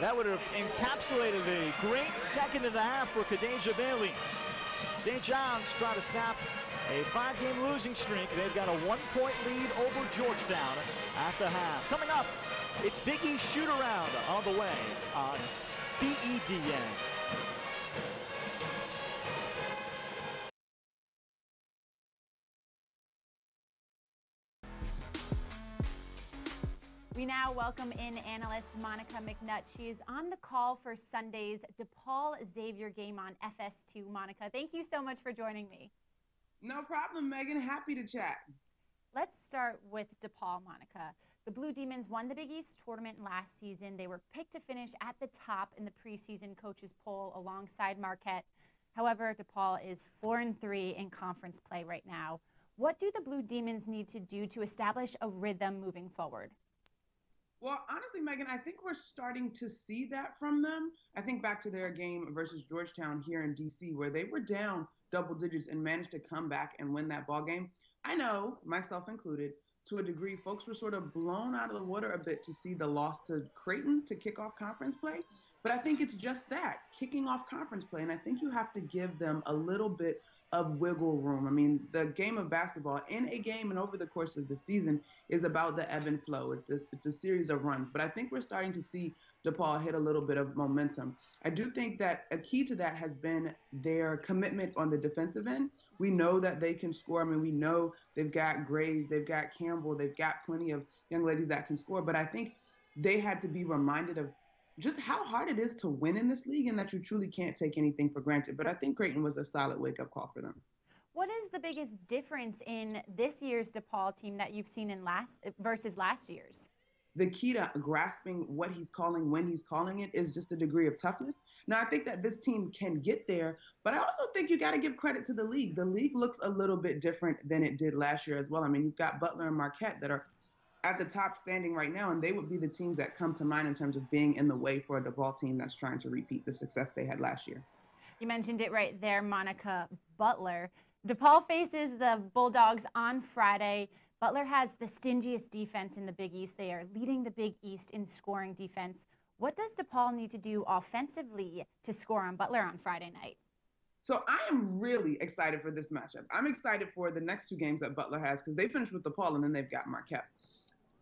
That would have encapsulated a great second and a half for Kadeja Bailey. St. John's trying to snap a 5-game losing streak. They've got a 1-point lead over Georgetown at the half. Coming up, it's Big East Shoot-Around on the way on BEDN. We now welcome in analyst Monica McNutt. She is on the call for Sunday's DePaul Xavier game on FS2. Monica, thank you so much for joining me. No problem, Megan. Happy to chat. Let's start with DePaul, Monica. The Blue Demons won the Big East tournament last season. They were picked to finish at the top in the preseason coaches poll alongside Marquette. However, DePaul is 4-3 in conference play right now. What do the Blue Demons need to do to establish a rhythm moving forward? Well, honestly, Megan, I think we're starting to see that from them. I think back to their game versus Georgetown here in D.C., where they were down double digits and managed to come back and win that ball game. I know, myself included, to a degree, folks were sort of blown out of the water a bit to see the loss to Creighton to kick off conference play. But I think it's just that, kicking off conference play. And I think you have to give them a little bit of wiggle room. I mean, the game of basketball in a game and over the course of the season is about the ebb and flow. It's a series of runs. But I think we're starting to see DePaul hit a little bit of momentum. I do think that a key to that has been their commitment on the defensive end. We know that they can score. I mean, we know they've got Grays, they've got Campbell, they've got plenty of young ladies that can score. But I think they had to be reminded of just how hard it is to win in this league and that you truly can't take anything for granted. But I think Creighton was a solid wake-up call for them. What is the biggest difference in this year's DePaul team that you've seen in versus last year's? The key to grasping what he's calling when he's calling it is just a degree of toughness. Now, I think that this team can get there, but I also think you got to give credit to the league. The league looks a little bit different than it did last year as well. I mean, you've got Butler and Marquette that are at the top standing right now, and they would be the teams that come to mind in terms of being in the way for a DePaul team that's trying to repeat the success they had last year. You mentioned it right there, Monica. Butler. DePaul faces the Bulldogs on Friday. Butler has the stingiest defense in the Big East. They are leading the Big East in scoring defense. What does DePaul need to do offensively to score on Butler on Friday night? So I am really excited for this matchup. I'm excited for the next two games that Butler has because they finished with DePaul and then they've got Marquette.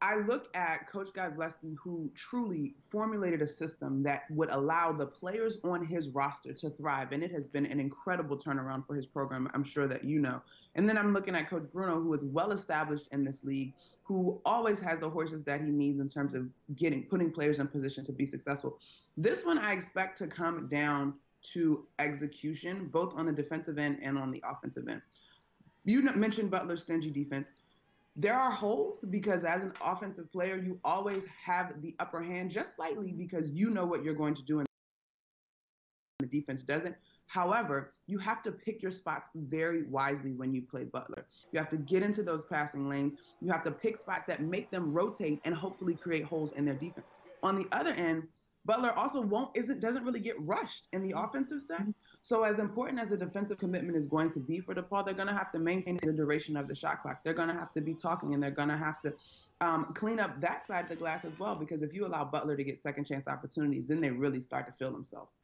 I look at Coach Godleski, who truly formulated a system that would allow the players on his roster to thrive, and it has been an incredible turnaround for his program, I'm sure that you know. And then I'm looking at Coach Bruno, who is well established in this league, who always has the horses that he needs in terms of putting players in position to be successful. This one I expect to come down to execution, both on the defensive end and on the offensive end. You mentioned Butler's stingy defense. There are holes because as an offensive player, you always have the upper hand just slightly because you know what you're going to do and the defense doesn't. However, you have to pick your spots very wisely when you play Butler. You have to get into those passing lanes. You have to pick spots that make them rotate and hopefully create holes in their defense. On the other end, Butler also doesn't really get rushed in the offensive set. So as important as a defensive commitment is going to be for DePaul, they're going to have to maintain the duration of the shot clock. They're going to have to be talking, and they're going to have to clean up that side of the glass as well, because if you allow Butler to get second chance opportunities, then they really start to feel themselves.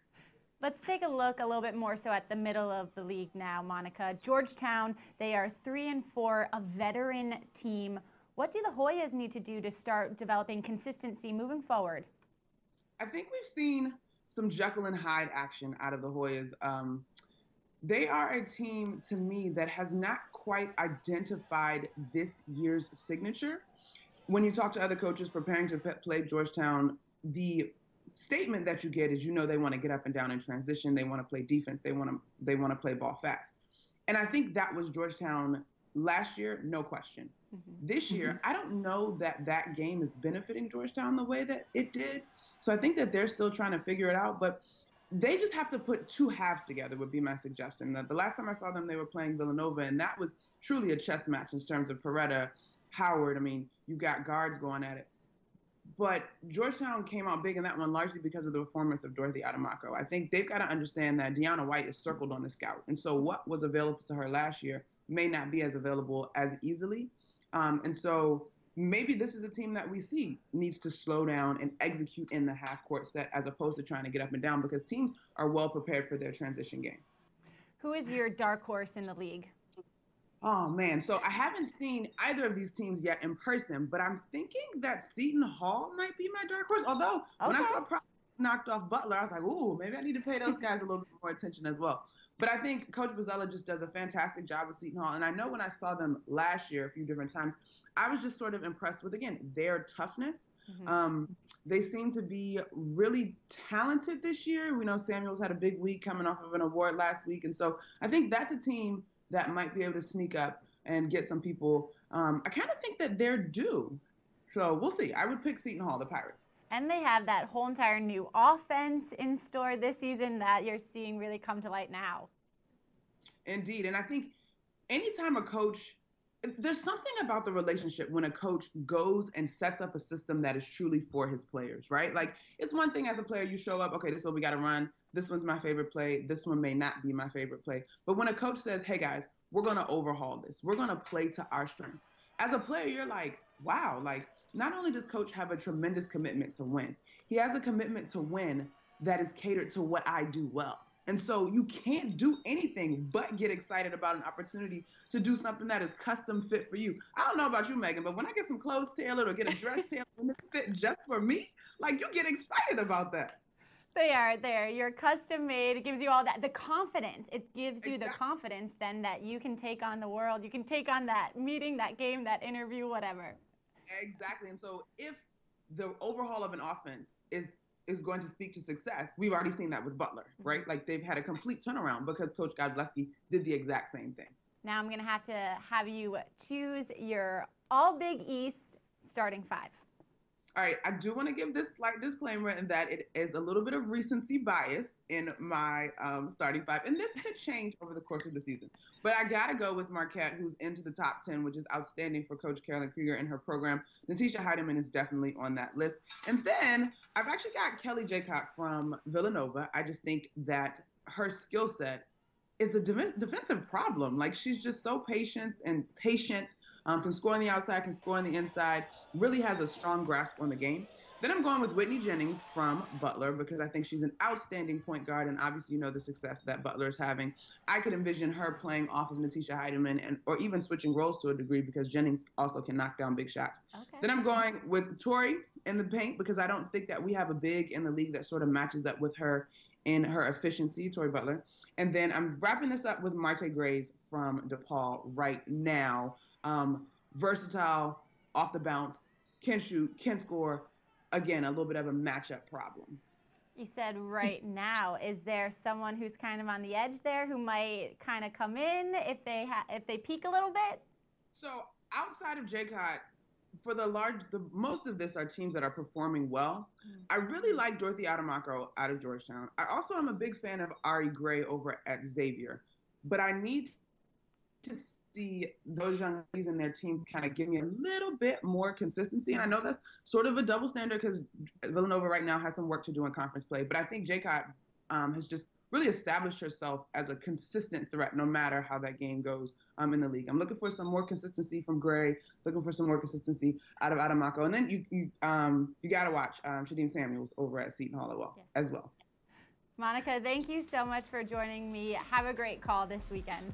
Let's take a look a little bit more so at the middle of the league now, Monica. Georgetown, they are 3-4, a veteran team. What do the Hoyas need to do to start developing consistency moving forward? I think we've seen some Jekyll and Hyde action out of the Hoyas. They are a team, to me, that has not quite identified this year's signature. When you talk to other coaches preparing to play Georgetown, the statement that you get is, they want to get up and down in transition. They want to play defense. They want to play ball fast. And I think that was Georgetown last year, no question. This year, I don't know that that game is benefiting Georgetown the way that it did. So I think that they're still trying to figure it out, but they just have to put two halves together would be my suggestion. The last time I saw them, they were playing Villanova, and that was truly a chess match in terms of Peretta, Howard. I mean, you got guards going at it. But Georgetown came out big in that one largely because of the performance of Dorothy Adamako. I think they've got to understand that Deanna White is circled on the scout. And so what was available to her last year may not be as available as easily. And so maybe this is a team that we see needs to slow down and execute in the half-court set as opposed to trying to get up and down, because teams are well prepared for their transition game. Who is your dark horse in the league? Oh, man. So I haven't seen either of these teams yet in person, but I'm thinking that Seton Hall might be my dark horse. Although when I saw Providence knocked off Butler, I was like, ooh, maybe I need to pay those guys a little bit more attention as well. But I think Coach Bozzella just does a fantastic job with Seton Hall. And I know when I saw them last year a few different times, I was just sort of impressed with, again, their toughness. They seem to be really talented this year. We know Samuels had a big week coming off of an award last week. And so I think that's a team that might be able to sneak up and get some people. I kind of think that they're due. So we'll see. I would pick Seton Hall, the Pirates. And they have that whole entire new offense in store this season that you're seeing really come to light now. Indeed. And I think anytime a coach, there's something about the relationship when a coach goes and sets up a system that is truly for his players, right? Like, it's one thing as a player, you show up, okay, this is what we got to run. This one's my favorite play. This one may not be my favorite play. But when a coach says, hey, guys, we're going to overhaul this. We're going to play to our strengths. As a player, you're like, wow, like, not only does Coach have a tremendous commitment to win, he has a commitment to win that is catered to what I do well. And so you can't do anything but get excited about an opportunity to do something that is custom fit for you. I don't know about you, Megan, but when I get some clothes tailored or get a dress tailored and it's fit just for me, like, you get excited about that. They are there. You're custom made. It gives you all that, the confidence. It gives you the confidence then that you can take on the world. You can take on that meeting, that game, that interview, whatever. Exactly. And so if the overhaul of an offense is is going to speak to success. We've already seen that with Butler, right? Like they've had a complete turnaround because Coach Godleski did the exact same thing. Now I'm going to have you choose your all Big East starting five. All right, I do want to give this slight disclaimer in that it is a little bit of recency bias in my starting five, and this could change over the course of the season. But I got to go with Marquette, who's into the top 10, which is outstanding for Coach Carolyn Krieger and her program. Natisha Heidemann is definitely on that list. And then I've actually got Kelly Jaycott from Villanova. I just think that her skill set is a defensive problem. Like, she's just so patient, can score on the outside, can score on the inside, really has a strong grasp on the game. Then I'm going with Whitney Jennings from Butler because I think she's an outstanding point guard, and obviously you know the success that Butler is having. I could envision her playing off of Natisha Heidemann or even switching roles to a degree because Jennings also can knock down big shots. Okay. Then I'm going with Tori in the paint because I don't think that we have a big in the league that sort of matches up with her in her efficiency, Tori Butler. And then I'm wrapping this up with Marte Graves from DePaul right now. Versatile, off the bounce, can shoot, can score. Again, a little bit of a matchup problem. You said right now. Is there someone who's kind of on the edge there who might kind of come in if they peak a little bit? So outside of Jaycott, for the most of this are teams that are performing well. I really like Dorothy Adamako out of Georgetown. I also am a big fan of Ari Gray over at Xavier, but I need to see those young ladies and their team kind of give me a little bit more consistency. And I know that's sort of a double standard because Villanova right now has some work to do in conference play, but I think Jaycott has just really established herself as a consistent threat no matter how that game goes in the league. I'm looking for some more consistency from Gray, looking for some more consistency out of Adamako. And then you got to watch Shadeen Samuels over at Seton Hall as well. Monica, thank you so much for joining me. Have a great call this weekend.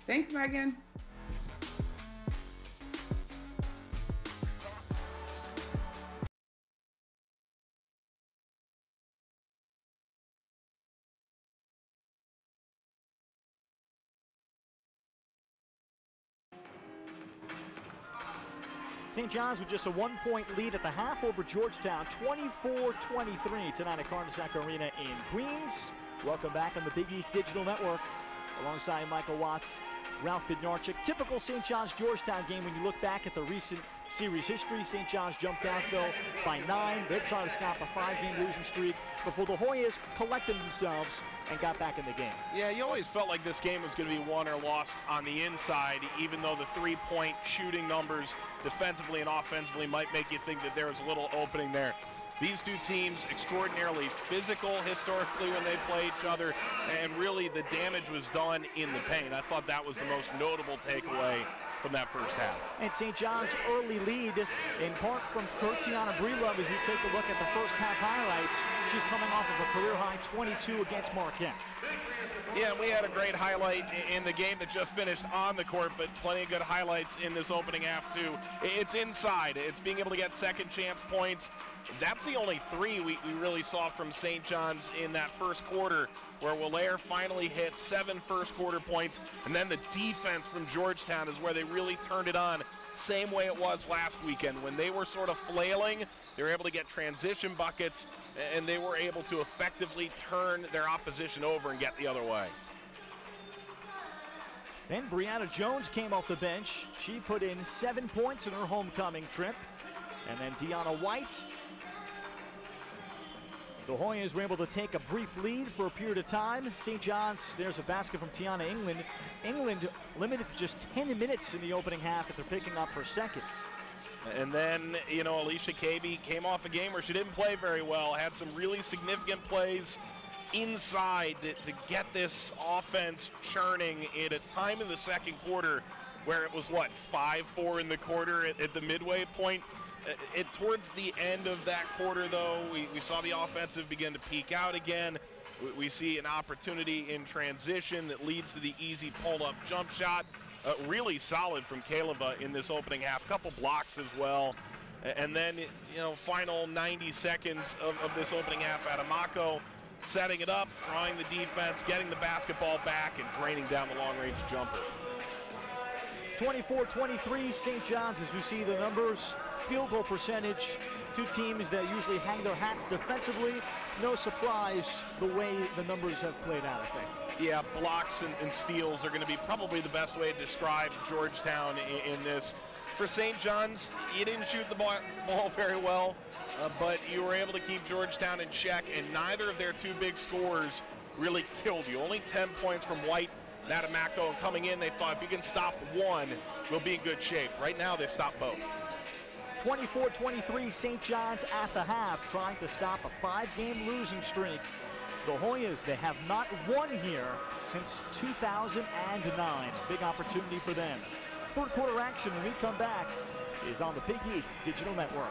Thanks, Megan. St. John's with just a 1-point lead at the half over Georgetown, 24-23 tonight at Carnesecca Arena in Queens. Welcome back on the Big East Digital Network alongside Michael Watts, Ralph Bednarczyk. Typical St. John's Georgetown game when you look back at the recent series history. St. John's jumped out though by 9. They're trying to stop a 5-game losing streak before the Hoyas collected themselves and got back in the game. Yeah, you always felt like this game was going to be won or lost on the inside, even though the three-point shooting numbers defensively and offensively might make you think that there was a little opening there. These two teams extraordinarily physical historically when they play each other, and really the damage was done in the paint. I thought that was the most notable takeaway from that first half. And St. John's early lead in part from Kurtiana Breelove as we take a look at the first half highlights. She's coming off of a career-high 22 against Marquette. Yeah, we had a great highlight in the game that just finished on the court, but plenty of good highlights in this opening half too. It's inside. It's being able to get second chance points. That's the only three we really saw from St. John's in that first quarter, where Wallaire finally hit 7 first quarter points, and then the defense from Georgetown is where they really turned it on, same way it was last weekend. When they were sort of flailing, they were able to get transition buckets, and they were able to effectively turn their opposition over and get the other way. Then Brianna Jones came off the bench. She put in 7 points in her homecoming trip. And then Deanna White. The Hoyas were able to take a brief lead for a period of time. St. John's, there's a basket from Tiana England. England limited to just 10 minutes in the opening half after picking up her second. And then, you know, Alicia Kaby came off a game where she didn't play very well, had some really significant plays inside to get this offense churning at a time in the second quarter where it was, what, 5-4 in the quarter at the midway point. Towards the end of that quarter, though, we saw the offensive begin to peak out again. We see an opportunity in transition that leads to the easy pull-up jump shot. Really solid from Kaleva in this opening half. Couple blocks as well. And then, you know, final 90 seconds of this opening half, Adamako setting it up, drawing the defense, getting the basketball back, and draining down the long-range jumper. 24-23, St. John's, as we see the numbers, field goal percentage. Two teams that usually hang their hats defensively. No surprise the way the numbers have played out, I think. Yeah, blocks and steals are going to be probably the best way to describe Georgetown in this. For St. John's, you didn't shoot the ball very well, but you were able to keep Georgetown in check, and neither of their two big scorers really killed you. Only 10 points from White, Nadamako, and coming in, they thought if you can stop one, we'll be in good shape. Right now, they've stopped both. 24-23, St. John's at the half, trying to stop a 5-game losing streak. The Hoyas, they have not won here since 2009. Big opportunity for them. Third quarter action when we come back is on the Big East Digital Network.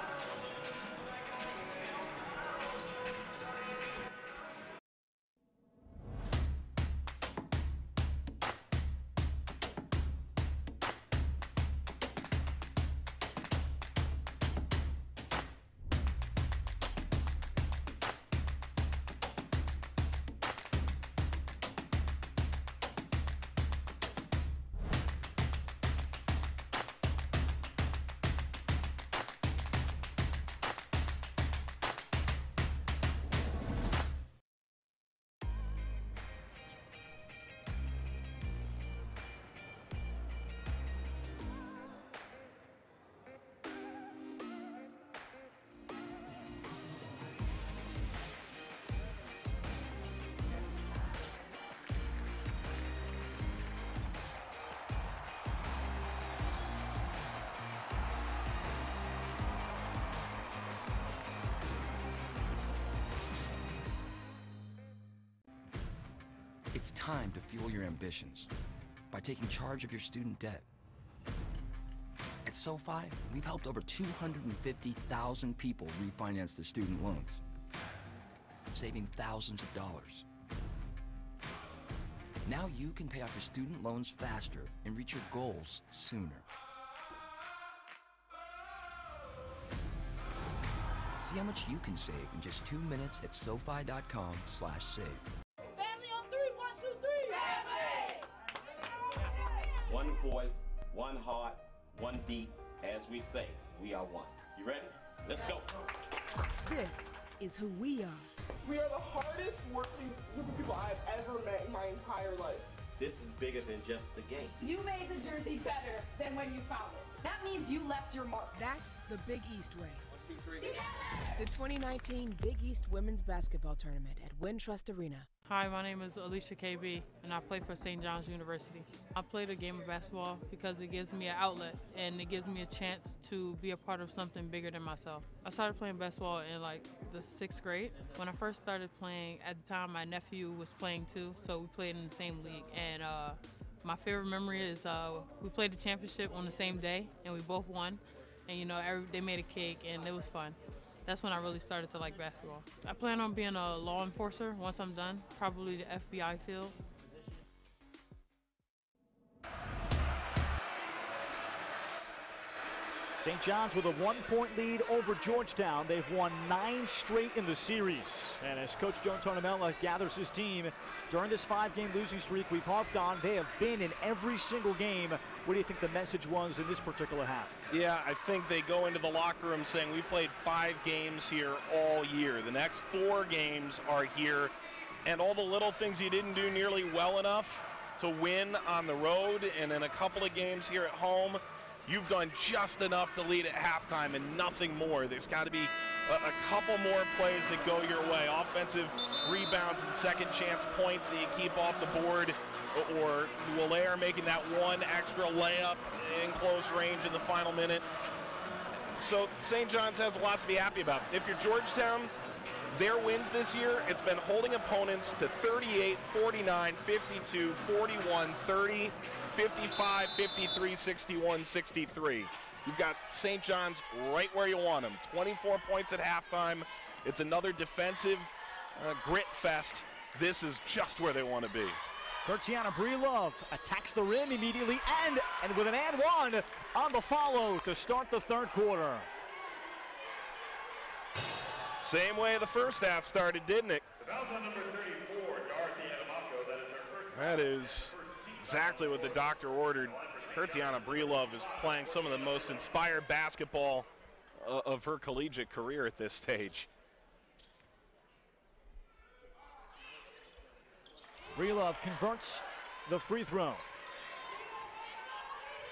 It's time to fuel your ambitions by taking charge of your student debt. At SoFi, we've helped over 250,000 people refinance their student loans, saving thousands of dollars. Now you can pay off your student loans faster and reach your goals sooner. See how much you can save in just 2 minutes at SoFi.com/save. One voice, one heart, one beat. As we say, we are one. You ready? Let's go. This is who we are. We are the hardest working group of people I've ever met in my entire life. This is bigger than just the game. You made the jersey better than when you found it. That means you left your mark. That's the Big East way. 1, 2, 3. Together! The 2019 Big East Women's Basketball Tournament at Wintrust Arena. Hi, my name is Alicia KB, and I play for St. John's University. I play the game of basketball because it gives me an outlet, and it gives me a chance to be a part of something bigger than myself. I started playing basketball in the 6th grade. When I first started playing, at the time my nephew was playing too, so we played in the same league. And my favorite memory is we played the championship on the same day, and we both won. And they made a cake, and it was fun. That's when I really started to like basketball. I plan on being a law enforcer once I'm done, probably the FBI field. St. John's with a 1-point lead over Georgetown. They've won 9 straight in the series. And as Coach Joe Tornamella gathers his team during this 5-game losing streak we've harped on, they have been in every single game. What do you think the message was in this particular half? Yeah, I think they go into the locker room saying we've played 5 games here all year. The next 4 games are here. And all the little things you didn't do nearly well enough to win on the road and in a couple of games here at home, you've done just enough to lead at halftime and nothing more. There's got to be a couple more plays that go your way. Offensive rebounds and second chance points that you keep off the board, or Wallaire making that one extra layup in close range in the final minute. So St. John's has a lot to be happy about. If you're Georgetown, their wins this year, it's been holding opponents to 38, 49, 52, 41, 30, 55, 53, 61, 63. You've got St. John's right where you want them. 24 points at halftime. It's another defensive grit fest. This is just where they want to be. Gertiana Breelove attacks the rim immediately and with an and one on the follow to start the third quarter. Same way the first half started, didn't it? The foul's on number 34, Dorothy Nadamako. That is her first. That is exactly what the doctor ordered. Kurtiana Brelov is playing some of the most inspired basketball of her collegiate career at this stage. Brelov converts the free throw.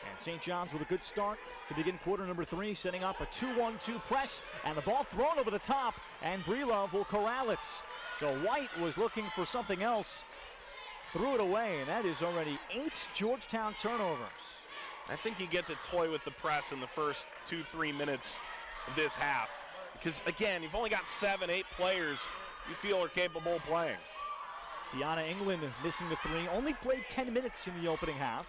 And St. John's with a good start to begin quarter number 3, setting up a 2-1-2 press, and the ball thrown over the top, and Brelov will corral it. So White was looking for something else, threw it away, and that is already 8 Georgetown turnovers. I think you get to toy with the press in the first 2-3 minutes of this half, because again, you've only got 7-8 players you feel are capable of playing. Tiana England missing the 3, only played 10 minutes in the opening half.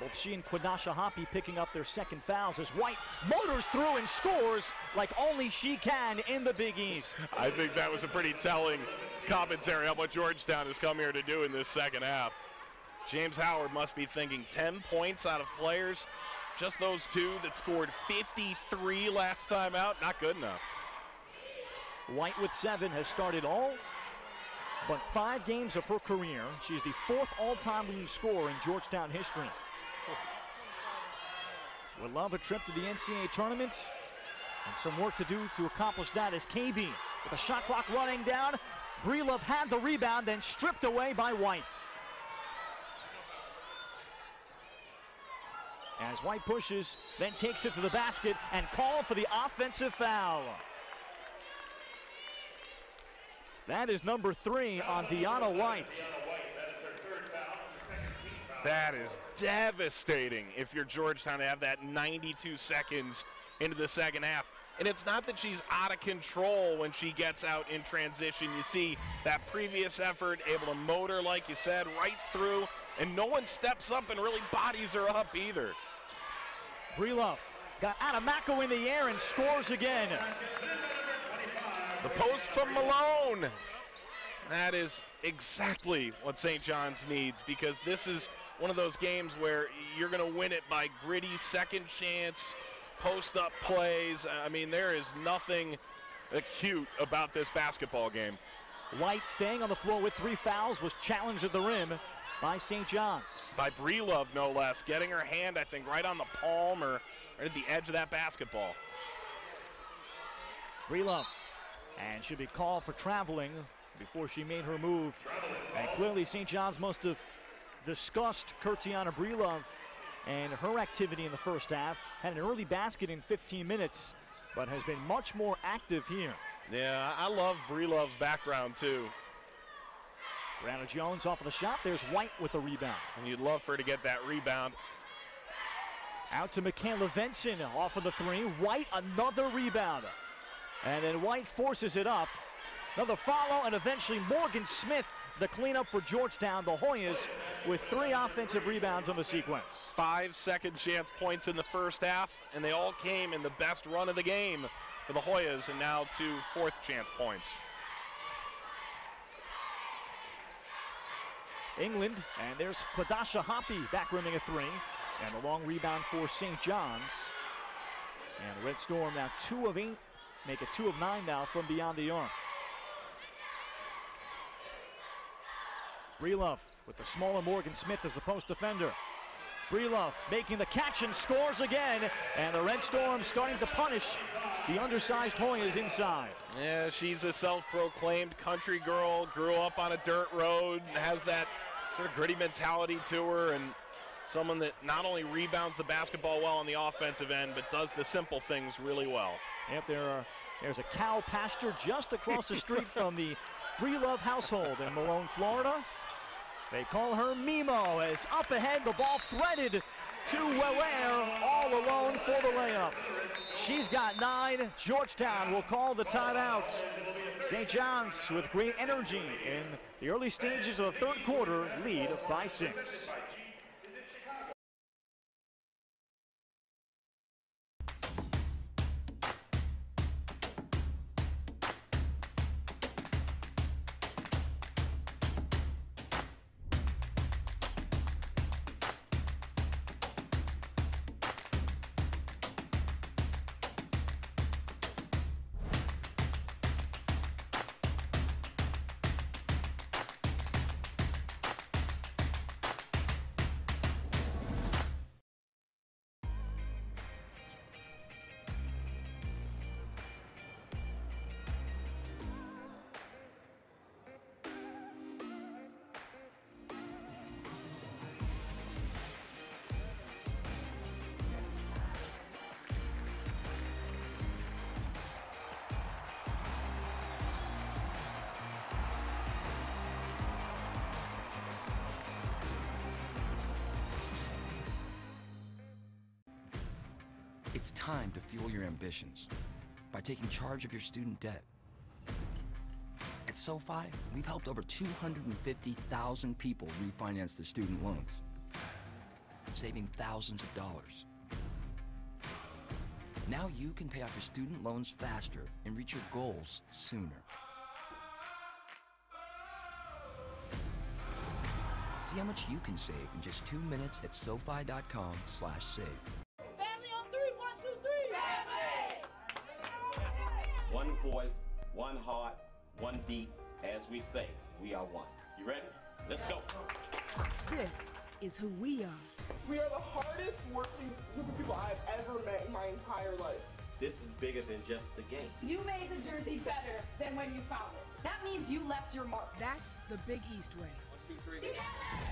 Both she and Quadasha Hoppy picking up their second fouls as White motors through and scores like only she can in the Big East. I think that was a pretty telling commentary on what Georgetown has come here to do in this second half. James Howard must be thinking 10 points out of players. Just those 2 that scored 53 last time out, not good enough. White with 7 has started all but 5 games of her career. She's the 4th all-time leading scorer in Georgetown history. Would love a trip to the NCAA tournament, and some work to do to accomplish that as KB with the shot clock running down. Brelov had the rebound, then stripped away by White. As White pushes, then takes it to the basket and called for the offensive foul. That is number 3 on Deanna White. That is devastating if you're Georgetown to have that 92 seconds into the second half. And it's not that she's out of control when she gets out in transition. You see that previous effort, able to motor, like you said, right through, and no one steps up and really bodies her up either. Brelov got Adamako in the air and scores again. The post from Malone. That is exactly what St. John's needs, because this is one of those games where you're going to win it by gritty second chance, post-up plays. I mean, there is nothing acute about this basketball game. White staying on the floor with 3 fouls was challenged at the rim by St. John's. By Brelov, no less, getting her hand, I think, right on the palm or right at the edge of that basketball. Brelov, and should be called for traveling before she made her move. And clearly St. John's must have discussed Kurtiana Brelov and her activity in the first half. Had an early basket in 15 minutes, but has been much more active here. Yeah, I love Brelov's background too. Brianna Jones off of the shot. There's White with the rebound. And you'd love for her to get that rebound. Out to Michaela Venson off of the 3. White, another rebound. And then White forces it up. Another follow, and eventually Morgan Smith, the cleanup for Georgetown. The Hoyas with 3 offensive rebounds on the sequence. 5 second chance points in the first half, and they all came in the best run of the game for the Hoyas, and now 2 fourth chance points. England, and there's Quadasha Hoppy back rimming a 3. And a long rebound for St. John's. And the Red Storm now 2 of 8, make it 2 of 9 now from beyond the arc. Brelov with the smaller Morgan Smith as the post defender. Brelov making the catch and scores again, and the Red Storm starting to punish the undersized Hoyas inside. Yeah, she's a self-proclaimed country girl, grew up on a dirt road, has that sort of gritty mentality to her, and someone that not only rebounds the basketball well on the offensive end, but does the simple things really well. Yep, there's a cow pasture just across the street from the Brelov household in Malone, Florida. They call her Mimo, as up ahead the ball threaded to Weller, all alone for the layup. She's got 9. Georgetown will call the timeout. St. John's with great energy in the early stages of the third quarter, lead by 6. It's time to fuel your ambitions by taking charge of your student debt. At SoFi, we've helped over 250,000 people refinance their student loans, saving thousands of dollars. Now you can pay off your student loans faster and reach your goals sooner. See how much you can save in just 2 minutes at SoFi.com/save. Family on three, 1, 2, 3. Family! One voice, one heart, one beat. As we say, we are one. You ready? Let's go. This is who we are. We are the hardest working group of people I've ever met in my entire life. This is bigger than just the game. You made the jersey better than when you found it. That means you left your mark. That's the Big East way. 1, 2, 3.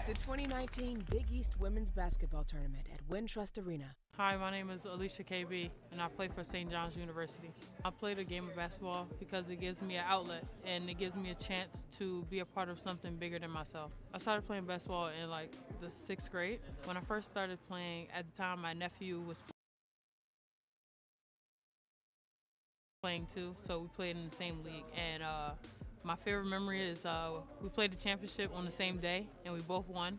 The 2019 Big East Women's Basketball Tournament at Wintrust Arena. Hi, my name is Alicia KB, and I play for St. John's University. I played a game of basketball because it gives me an outlet, and it gives me a chance to be a part of something bigger than myself. I started playing basketball in like the 6th grade. When I first started playing, at the time my nephew was playing too, so we played in the same league. And my favorite memory is we played the championship on the same day, and we both won.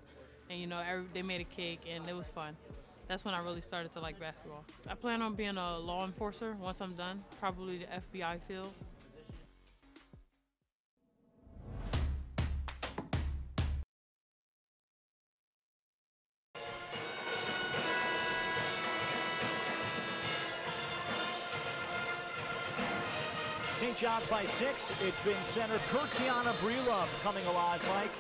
And you know, they made a cake, and it was fun. That's when I really started to like basketball. I plan on being a law enforcer once I'm done, probably the FBI field. St. John's by 6. It's been center Kurtiana Brelov coming alive, Mike.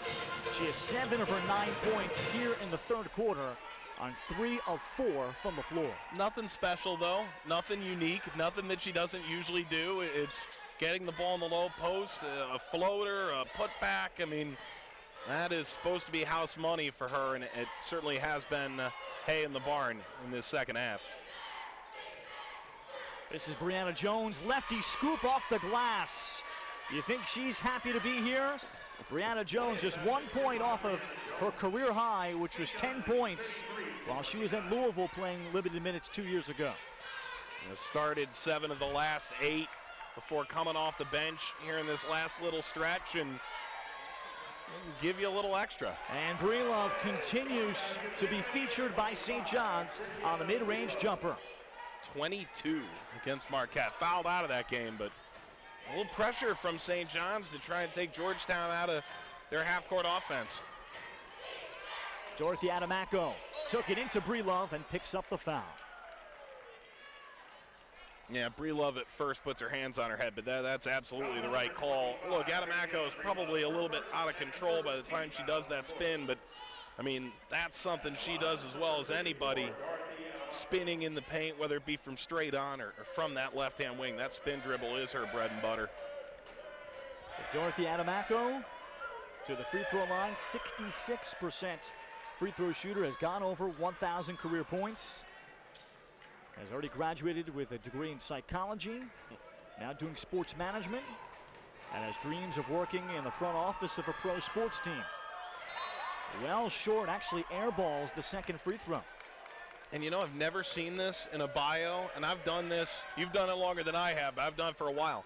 She has 7 of her 9 points here in the third quarter on 3 of 4 from the floor. Nothing special, though. Nothing unique. Nothing that she doesn't usually do. It's getting the ball in the low post, a floater, a putback. I mean, that is supposed to be house money for her, and it certainly has been hay in the barn in this second half. This is Brianna Jones, lefty scoop off the glass. You think she's happy to be here? Brianna Jones just 1 point off of her career high, which was 10 points while she was at Louisville playing limited minutes 2 years ago. Started 7 of the last 8 before coming off the bench here in this last little stretch, and give you a little extra. And Brelov continues to be featured by St. John's on the mid-range jumper. 22 against Marquette. Fouled out of that game, but a little pressure from St. John's to try and take Georgetown out of their half-court offense. Dorothy Adamaco took it into Brelov and picks up the foul. Yeah, Brelov at first puts her hands on her head, but that's absolutely the right call. Look, Adamaco is probably a little bit out of control by the time she does that spin, but I mean, that's something she does as well as anybody. Spinning in the paint, whether it be from straight on or from that left-hand wing. That spin dribble is her bread and butter. So Dorothy Adamaco to the free throw line, 66% free throw shooter, has gone over 1,000 career points. Has already graduated with a degree in psychology, now doing sports management, and has dreams of working in the front office of a pro sports team. Well short, actually airballs the second free throw. And you know, I've never seen this in a bio, and I've done this, you've done it longer than I have, but I've done it for a while.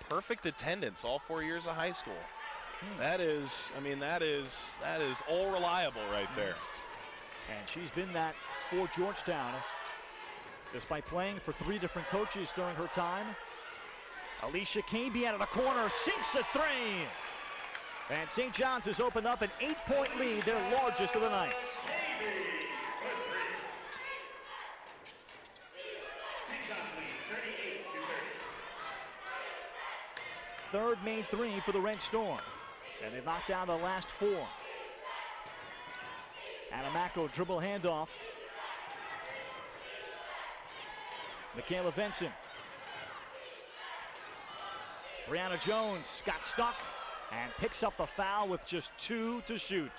Perfect attendance all 4 years of high school. That is, I mean, that is all reliable right there. And she's been that for Georgetown, despite playing for 3 different coaches during her time. Alicia KB out of the corner, sinks a 3. And St. John's has opened up an 8-point lead, their largest of the night. Third made 3 for the Red Storm, and they've knocked down the last 4. Adamaco dribble handoff. Michaela Venson. Brianna Jones got stuck and picks up the foul with just 2 to shoot.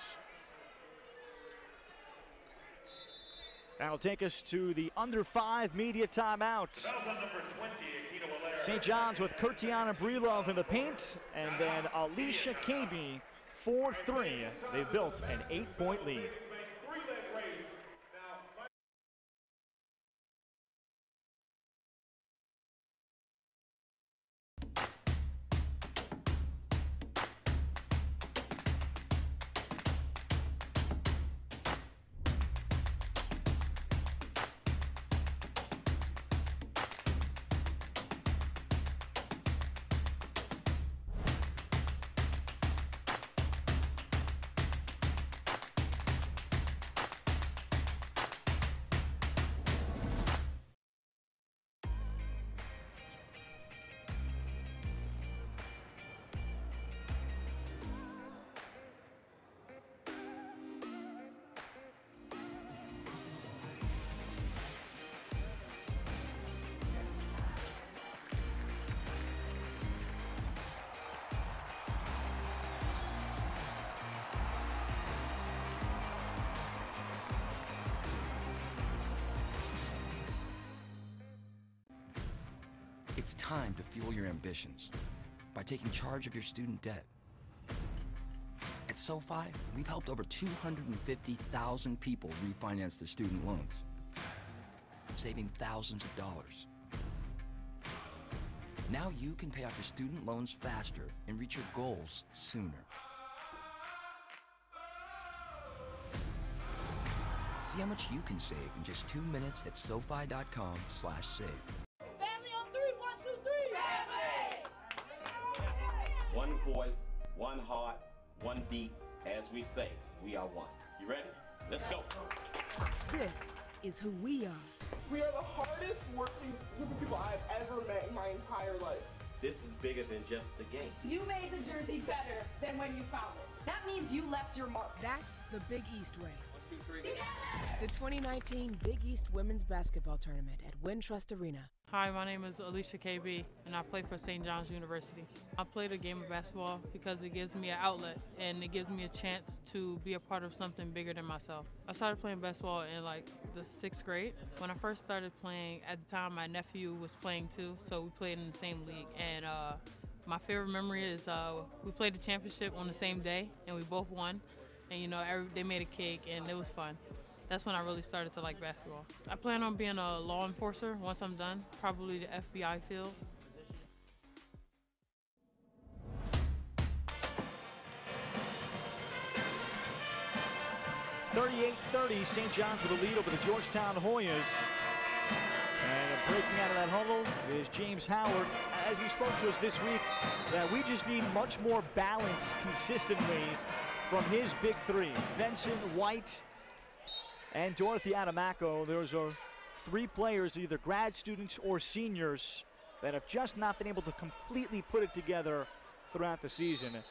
That'll take us to the under 5 media timeout. St. John's with Kurtiana Brelov in the paint, and then Alicia KB 4-3. They've built an 8-point lead. It's time to fuel your ambitions by taking charge of your student debt. At SoFi, we've helped over 250,000 people refinance their student loans, saving thousands of dollars. Now you can pay off your student loans faster and reach your goals sooner. See how much you can save in just 2 minutes at SoFi.com/save. Family on three, 1, 2, 3. Family! One voice, one heart, one beat. As we say, we are one. You ready? Let's go. This is who we are. We are the hardest working group of people I've ever met in my entire life. This is bigger than just the game. You made the jersey better than when you found it. That means you left your mark. That's the Big East way. 1, 2, 3. The 2019 Big East Women's Basketball Tournament at Wintrust Arena. Hi, my name is Alicia KB, and I play for St. John's University. I play the game of basketball because it gives me an outlet, and it gives me a chance to be a part of something bigger than myself. I started playing basketball in like the 6th grade. When I first started playing, at the time my nephew was playing too, so we played in the same league. And my favorite memory is we played the championship on the same day, and we both won. And you know, they made a cake, and it was fun. That's when I really started to like basketball. I plan on being a law enforcer once I'm done, probably the FBI field. (38-30), St. John's with a lead over the Georgetown Hoyas. And breaking out of that huddle is James Howard. As he spoke to us this week, that we just need much more balance consistently from his big three. Vincent, White, and Dorothy Adamaco. Those are 3 players, either grad students or seniors, that have just not been able to completely put it together throughout the season.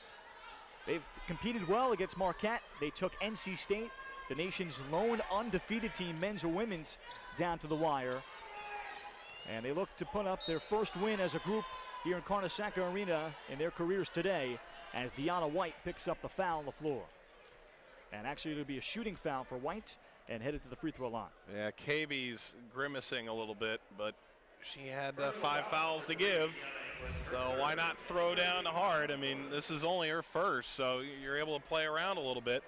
They've competed well against Marquette. They took NC State, the nation's lone undefeated team, men's or women's, down to the wire. And they look to put up their first win as a group here in Carnesecca Arena in their careers today, as Deanna White picks up the foul on the floor. And actually it'll be a shooting foul for White, and headed to the free throw line. Yeah, KB's grimacing a little bit, but she had 5 fouls to give, so why not throw down hard? I mean, this is only her first, so you're able to play around a little bit.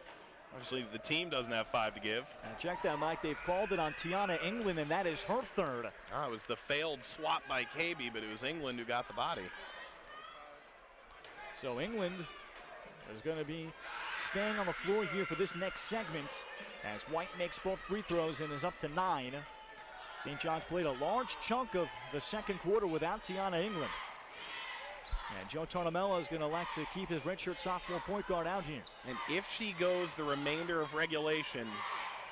Obviously, the team doesn't have 5 to give. And check that, Mike. They've called it on Tiana England, and that is her third. Oh, it was the failed swap by KB, but it was England who got the body. So England is going to be staying on the floor here for this next segment, as White makes both free throws and is up to 9. St. John's played a large chunk of the second quarter without Tiana England. And Joe Tornamella is going to elect to keep his redshirt sophomore point guard out here. And if she goes the remainder of regulation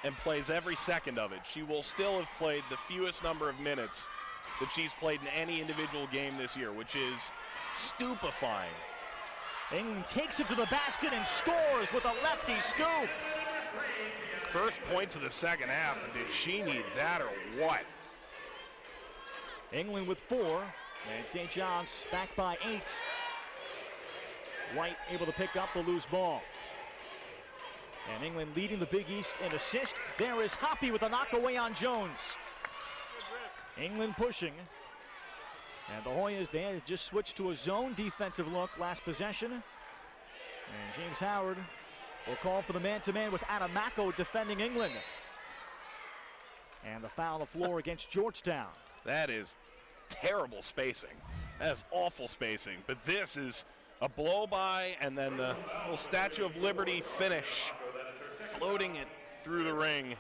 and plays every second of it, she will still have played the fewest number of minutes that she's played in any individual game this year, which is stupefying. England takes it to the basket and scores with a lefty scoop. First points of the second half, and did she need that or what? England with 4, and St. John's back by 8. White able to pick up the loose ball. And England leading the Big East in assist. There is Hoppy with a knockaway on Jones. England pushing. And the Hoyas, they had just switched to a zone defensive look last possession. And James Howard will call for the man-to-man with Adamaco defending England. And the foul on the floor against Georgetown. That is terrible spacing. That is awful spacing. But this is a blow-by, and then the little Statue of Liberty finish, floating it through the ring,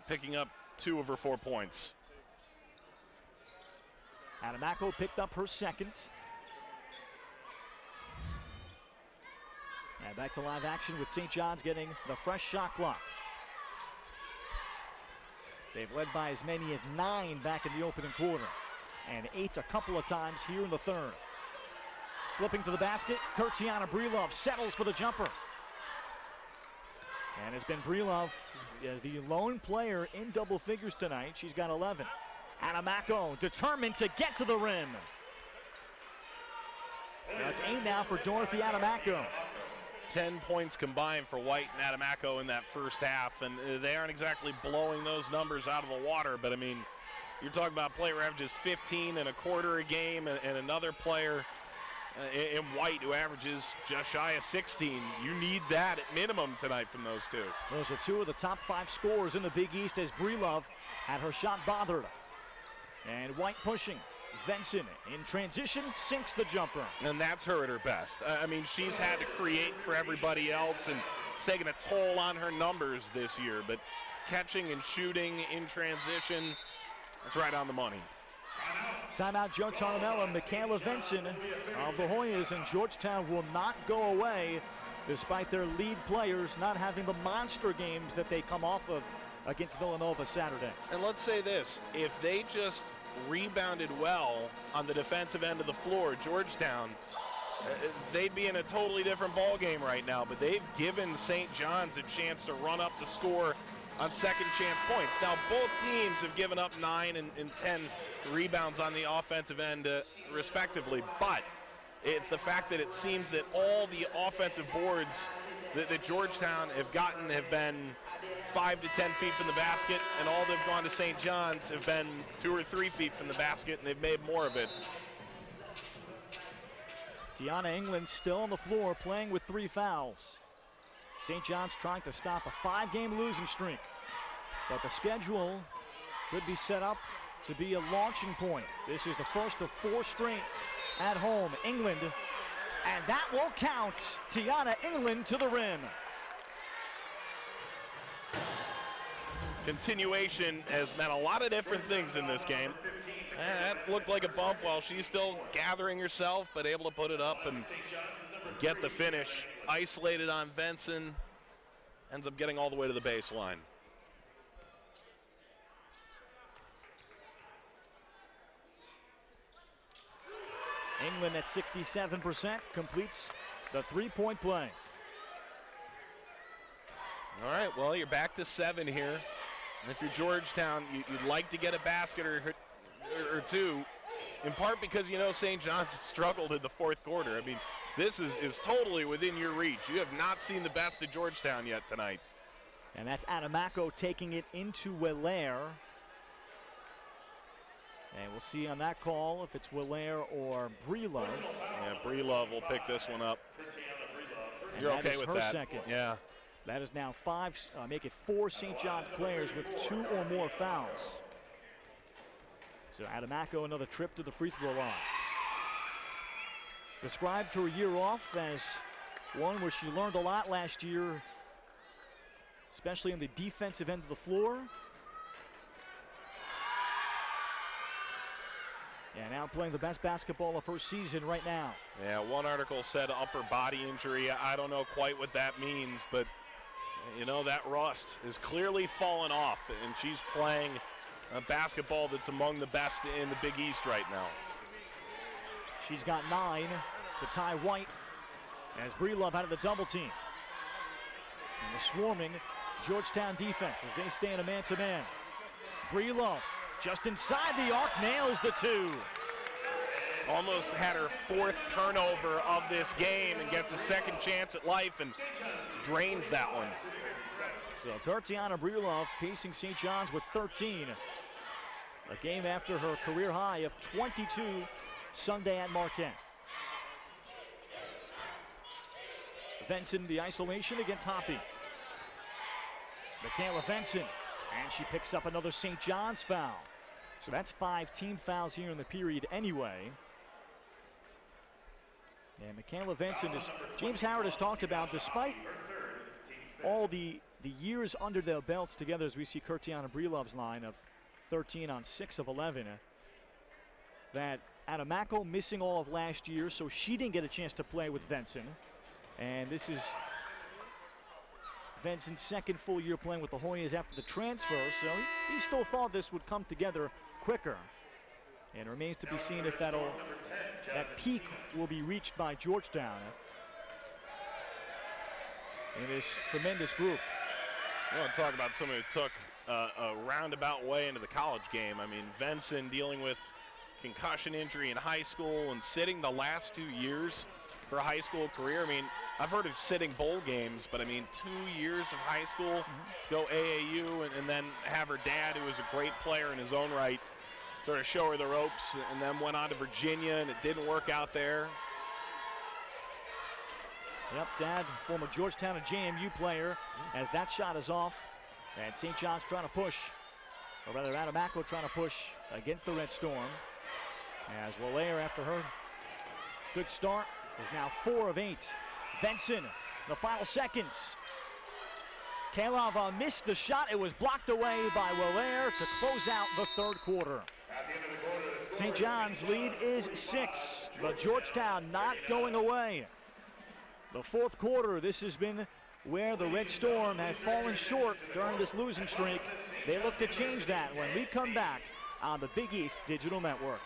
picking up 2 of her 4 points. Adamaco picked up her second. And back to live action with St. John's getting the fresh shot clock. They've led by as many as 9 back in the opening quarter, and 8 a couple of times here in the third. Slipping to the basket, Kurtiana Brelov settles for the jumper. And it's been Brelov as the lone player in double figures tonight. She's got 11. Adamaco determined to get to the rim. That's 8 now for Dorothy Adamaco. 10 points combined for White and Adamaco in that first half, and they aren't exactly blowing those numbers out of the water, but I mean, You're talking about a player who averages 15 and a quarter a game, and another player in white who averages just shy of 16. You need that at minimum tonight from those two. Those are two of the top 5 scorers in the Big East as Breelove had her shot bothered. And White pushing. Venson in transition sinks the jumper. And that's her at her best. I mean, she's had to create for everybody else, and it's taken a toll on her numbers this year. But catching and shooting in transition, that's right on the money. Timeout, Joe Tarnamella. Michaela Venson of the Hoyas, and Georgetown will not go away despite their lead players not having the monster games that they come off of against Villanova Saturday. And let's say this, if they just rebounded well on the defensive end of the floor, Georgetown, they'd be in a totally different ball game right now, but they've given St. John's a chance to run up the score on second chance points. Now both teams have given up 9 and 10 rebounds on the offensive end respectively, but it's the fact that it seems that all the offensive boards that Georgetown have gotten have been 5 to 10 feet from the basket, and all they've gone to St. John's have been 2 or 3 feet from the basket, and they've made more of it. Tiana England still on the floor playing with 3 fouls. St. John's trying to stop a 5-game losing streak, but the schedule could be set up to be a launching point. This is the first of 4 straight at home. England, and that will count. Tiana England to the rim. Continuation has meant a lot of different things in this game. That looked like a bump while she's still gathering herself, but able to put it up and get the finish. Isolated on Venson, ends up getting all the way to the baseline. England at 67% completes the 3-point play. All right, well, you're back to 7 here. And if you're Georgetown, you'd like to get a basket or two, in part because you know St. John's struggled in the 4th quarter. I mean, this is totally within your reach. You have not seen the best of Georgetown yet tonight. And that's Adamaco taking it into Welaire. And we'll see on that call if it's Welaire or Breelove. Yeah, Breelove will pick this one up. And you're okay with her that? Second. Yeah. That is now 5, make it 4 St. John's players with 2 or more fouls. So Adamaco, another trip to the free throw line. Described her year off as one where she learned a lot last year, especially on the defensive end of the floor. Yeah, now playing the best basketball of her season right now. Yeah, one article said upper body injury. I don't know quite what that means, but you know, that rust is clearly fallen off, and she's playing a basketball that's among the best in the Big East right now. She's got 9 to tie White as Breelove out of the double team. And the swarming Georgetown defense as they stay in a man-to-man. Breelove just inside the arc, nails the 2. Almost had her 4th turnover of this game and gets a second chance at life and drains that one. So Tiana Breelove pacing St. John's with 13. A game after her career high of 22 Sunday at Marquette. Venson, the isolation against Hoppy. Michaela Venson, and she picks up another St. John's foul. So that's 5 team fouls here in the period anyway. And Michaela Venson, as James Howard has talked about, despite all the years under their belts together, as we see Tiana Breelove's line of 13 on 6 of 11, that Adamaco missing all of last year, so she didn't get a chance to play with Venson. And this is Venson's 2nd full year playing with the Hoyas after the transfer, so he still thought this would come together quicker. And it remains to be seen if that peak will be reached by Georgetown in this tremendous group. You want to talk about someone who took a roundabout way into the college game. I mean, Venson dealing with concussion injury in high school and sitting the last 2 years for a high school career. I mean, I've heard of sitting bowl games, but I mean, 2 years of high school, go AAU, and then have her dad, who was a great player in his own right, sort of show her the ropes, and then went on to Virginia, and it didn't work out there. Yep, Dad, former Georgetown and JMU player, as that shot is off. And St. John's trying to push, or rather Adamako trying to push against the Red Storm. As Wallaire, after her good start, is now 4 of 8. Benson, the final seconds. Kalov missed the shot. It was blocked away by Wallaire to close out the third quarter. St. John's lead is 6, but Georgetown not going away. The fourth quarter, this has been where the Red Storm have fallen short during this losing streak. They look to change that when we come back on the Big East Digital Network.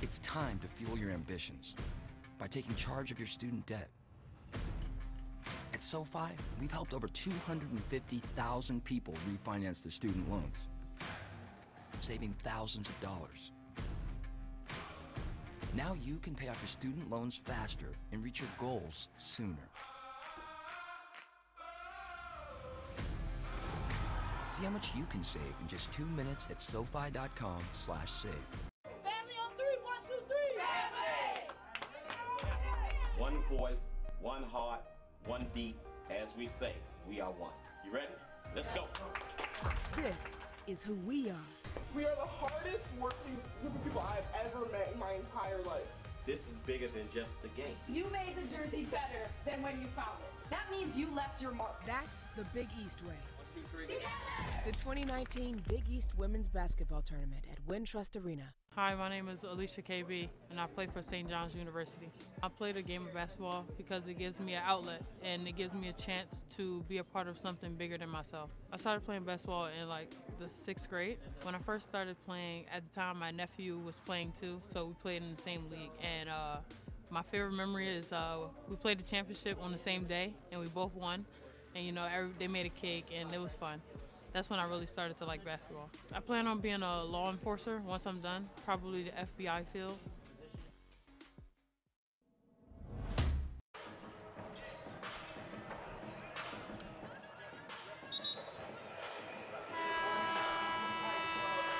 It's time to fuel your ambitions by taking charge of your student debt. At SoFi, we've helped over 250,000 people refinance their student loans, saving thousands of dollars. Now you can pay off your student loans faster and reach your goals sooner. See how much you can save in just 2 minutes at SoFi.com/save. One voice, one heart, one beat. As we say, we are one. You ready? Let's go. This is who we are. We are the hardest working group of people I've ever met in my entire life. This is bigger than just the game. You made the jersey better than when you found it. That means you left your mark. That's the Big East way. 1, 2, 3. Together! The 2019 Big East Women's Basketball Tournament at Wintrust Arena. Hi, my name is Alicia KB, and I play for St. John's University. I play the game of basketball because it gives me an outlet, and it gives me a chance to be a part of something bigger than myself. I started playing basketball in the 6th grade. When I first started playing, at the time my nephew was playing too, so we played in the same league. And my favorite memory is we played the championship on the same day, and we both won. And they made a cake, and it was fun. That's when I really started to like basketball. I plan on being a law enforcer once I'm done, probably the FBI field.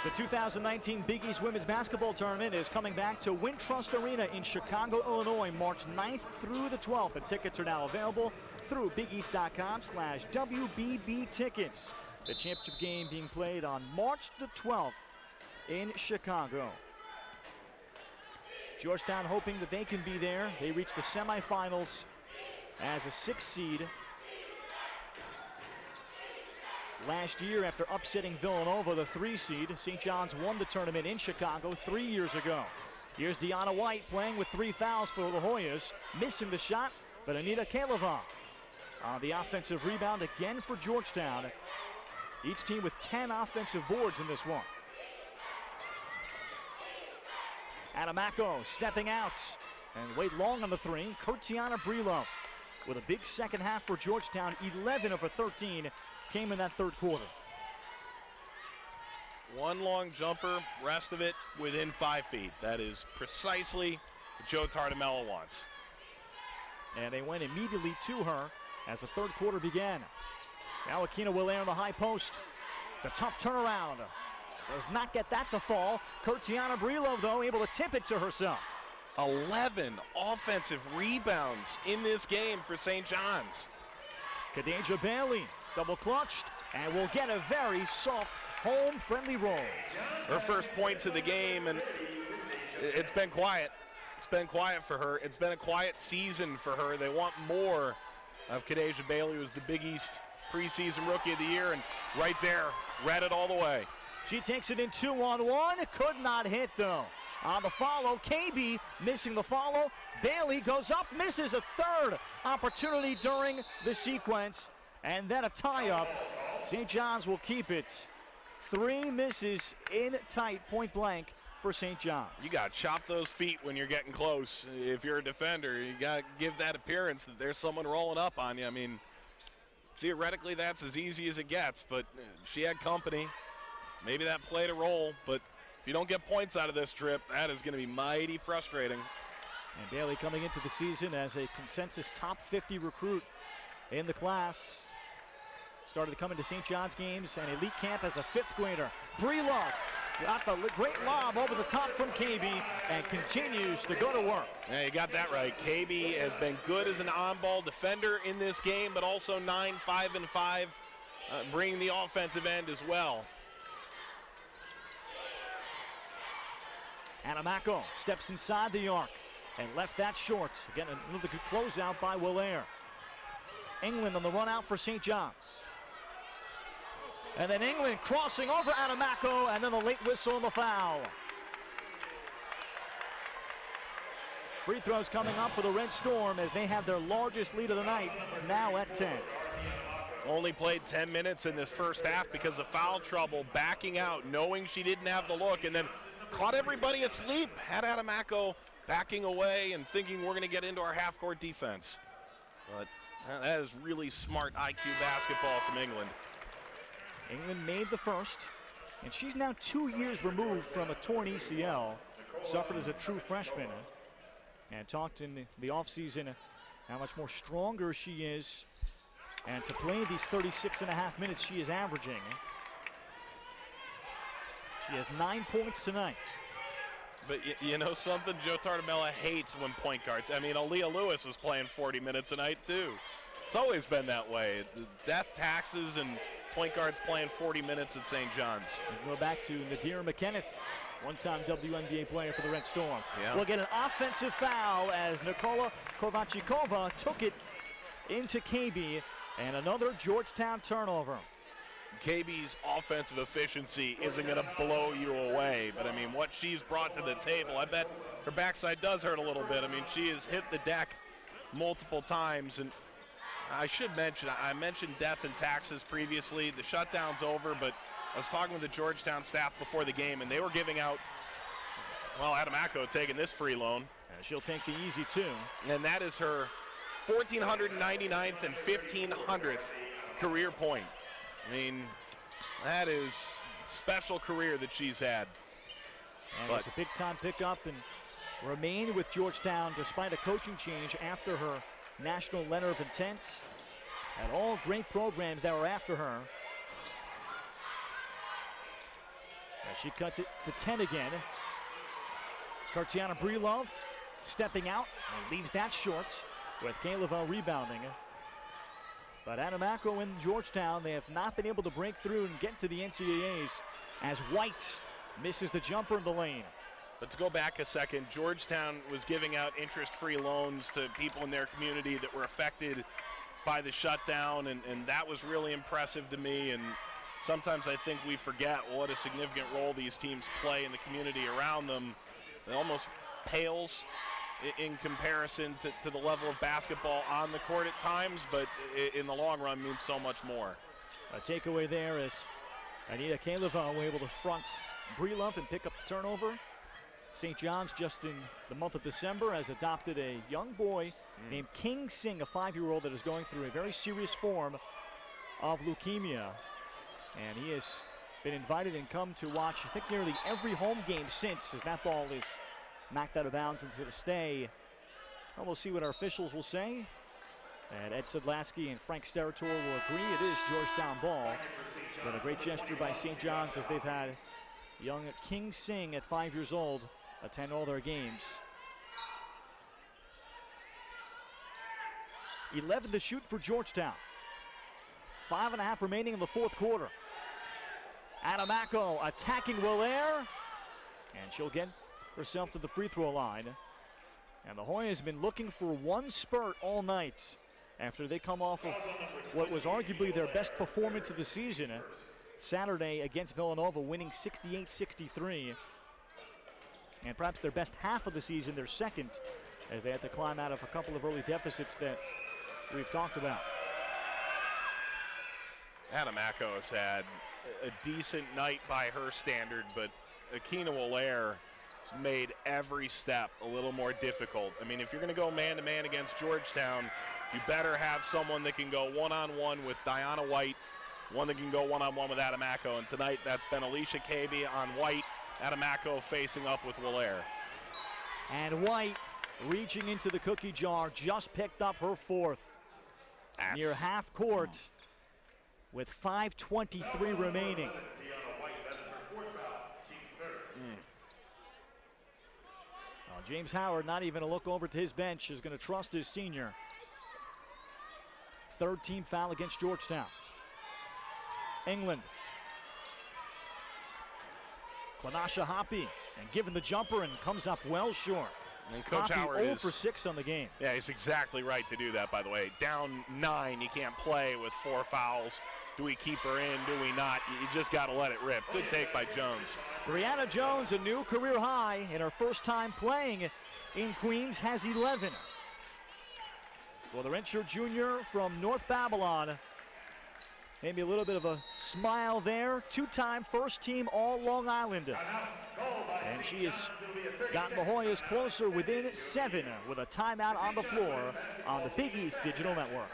The 2019 Big East Women's Basketball Tournament is coming back to Wintrust Arena in Chicago, Illinois, March 9th through the 12th. And tickets are now available through BigEast.com/WBB tickets. The championship game being played on March the 12th in Chicago. Georgetown hoping that they can be there. They reached the semifinals as a 6th seed last year after upsetting Villanova, the 3 seed. St. John's won the tournament in Chicago 3 years ago. Here's Deanna White playing with 3 fouls for the Hoyas, missing the shot, but Anita Kalova on the offensive rebound again for Georgetown. Each team with 10 offensive boards in this one. Adamako stepping out and wait long on the 3. Kurtiana Brelov with a big second half for Georgetown. 11 of her 13 came in that third quarter. One long jumper, rest of it within 5 feet. That is precisely what Joe Tardamella wants. And they went immediately to her as the third quarter began. Now Akina Wallaire on the high post. The tough turnaround. Does not get that to fall. Kurtiana Brelov, though, able to tip it to herself. 11 offensive rebounds in this game for St. John's. Kadeja Bailey double clutched. and will get a very soft, home-friendly roll. Her first points of the game, and it's been quiet. It's been quiet for her. It's been a quiet season for her. They want more of Kadeja Bailey, who was the Big East preseason Rookie of the Year, and right there, read it all the way. She takes it in 2-on-1, could not hit though. On the follow, KB missing the follow. Bailey goes up, misses a third opportunity during the sequence, and then a tie-up. St. John's will keep it. 3 misses in tight, point blank for St. John's. You got to chop those feet when you're getting close. If you're a defender, you got to give that appearance that there's someone rolling up on you. I mean, theoretically, that's as easy as it gets, but she had company. Maybe that played a role, but if you don't get points out of this trip, that is going to be mighty frustrating. And Bailey coming into the season as a consensus top 50 recruit in the class. Started to come into St. John's games and elite camp as a 5th grader. Breloff got the great lob over the top from KB and continues to go to work. Yeah, you got that right. KB has been good as an on-ball defender in this game, but also 9, 5, and 5, bringing the offensive end as well. Anamako steps inside the arc and left that short. Again, another good closeout by Willaire. England on the run out for St. John's. And then England crossing over Anamako, and then the late whistle and the foul. Free throws coming up for the Red Storm as they have their largest lead of the night, now at 10. Only played 10 minutes in this first half because of foul trouble, backing out, knowing she didn't have the look, and then caught everybody asleep. Had Anamako backing away and thinking we're going to get into our half-court defense. But that is really smart IQ basketball from England. England made the first, and she's now 2 years removed from a torn ACL, suffered as a true freshman, and talked in the offseason how much more stronger she is, and to play these 36.5 minutes she is averaging. She has 9 points tonight. But you know something? Joe Tartamella hates when point guards. I mean, Aaliyah Lewis was playing 40 minutes a night too. It's always been that way. The death taxes and point guards playing 40 minutes at St. John's. We go back to Nadir McKenniff, one-time WNBA player for the Red Storm. Yeah. We'll get an offensive foul as Nikola Kovachikova took it into KB, and another Georgetown turnover. KB's offensive efficiency isn't going to blow you away, but I mean, what she's brought to the table, I bet her backside does hurt a little bit. I mean, she has hit the deck multiple times, and I should mention, I mentioned death and taxes previously. The shutdown's over, but I was talking with the Georgetown staff before the game, and they were giving out, well, Anamako taking this free loan. And she'll take the easy two. And that is her 1,499th and 1,500th career point. I mean, that is special career that she's had. And it's a big-time pickup and remained with Georgetown despite a coaching change after her national letter of intent. And all great programs that were after her. As she cuts it to 10 again. Kartiana Breelov stepping out and leaves that short with Kaleva rebounding. But Anamako in Georgetown, they have not been able to break through and get to the NCAAs as White misses the jumper in the lane. But to go back a second, Georgetown was giving out interest-free loans to people in their community that were affected by the shutdown, and that was really impressive to me. And sometimes I think we forget what a significant role these teams play in the community around them. It almost pales in comparison to the level of basketball on the court at times, but in the long run means so much more. A takeaway there is Anita Kaleva were able to front Breelov and pick up the turnover. St. John's just in the month of December has adopted a young boy named King Singh, a 5-year-old that is going through a very serious form of leukemia. And he has been invited and come to watch, I think, nearly every home game since, as that ball is knocked out of bounds and to stay. Well, we'll see what our officials will say. And Ed Sedlasky and Frank Sterator will agree it is Georgetown ball. But a great gesture by St. John's as they've had young King Singh at 5 years old attend all their games. 11 to shoot for Georgetown. 5.5 remaining in the fourth quarter. Adamako attacking Willair, and she'll get herself to the free throw line. And the Hoyas have been looking for one spurt all night after they come off of what was arguably their best performance of the season Saturday against Villanova, winning 68-63. And perhaps their best half of the season, their second, as they had to climb out of a couple of early deficits that we've talked about. Adamako has had a decent night by her standard, but Akina Willair has made every step a little more difficult. I mean, if you're going to go man-to-man against Georgetown, you better have someone that can go one-on-one with Diana White, one that can go one-on-one with Adamako. And tonight, that's been Alicia Kaby on White, Adamako facing up with Willair. And White reaching into the cookie jar, just picked up her fourth. Near half court with 5:23 remaining. James Howard, not even a look over to his bench, is going to trust his senior. Third team foul against Georgetown. England. Quanasha Hoppy, and given the jumper, and comes up well short. And Coach Hoppy Howard 0 is for 6 on the game. Yeah, he's exactly right to do that, by the way. Down 9, you can't play with 4 fouls. Do we keep her in? Do we not? You just got to let it rip. Good take by Jones. Brianna Jones, a new career high in her first time playing in Queens, has 11. Well, the redshirt junior from North Babylon, maybe a little bit of a smile there. Two-time first-team All-Long Island. And she has gotten the Hoyas closer within 7 with a timeout on the floor on the Big East Digital Network.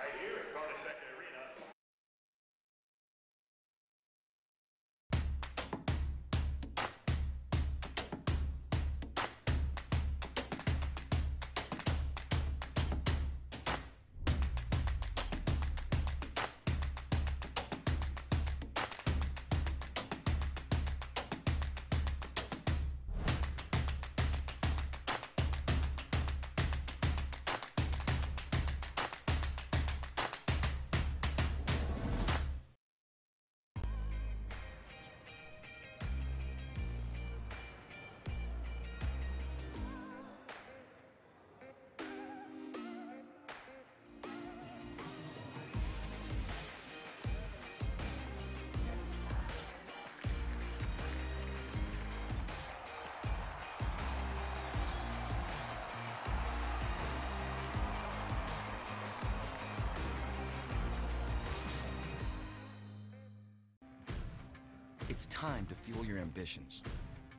It's time to fuel your ambitions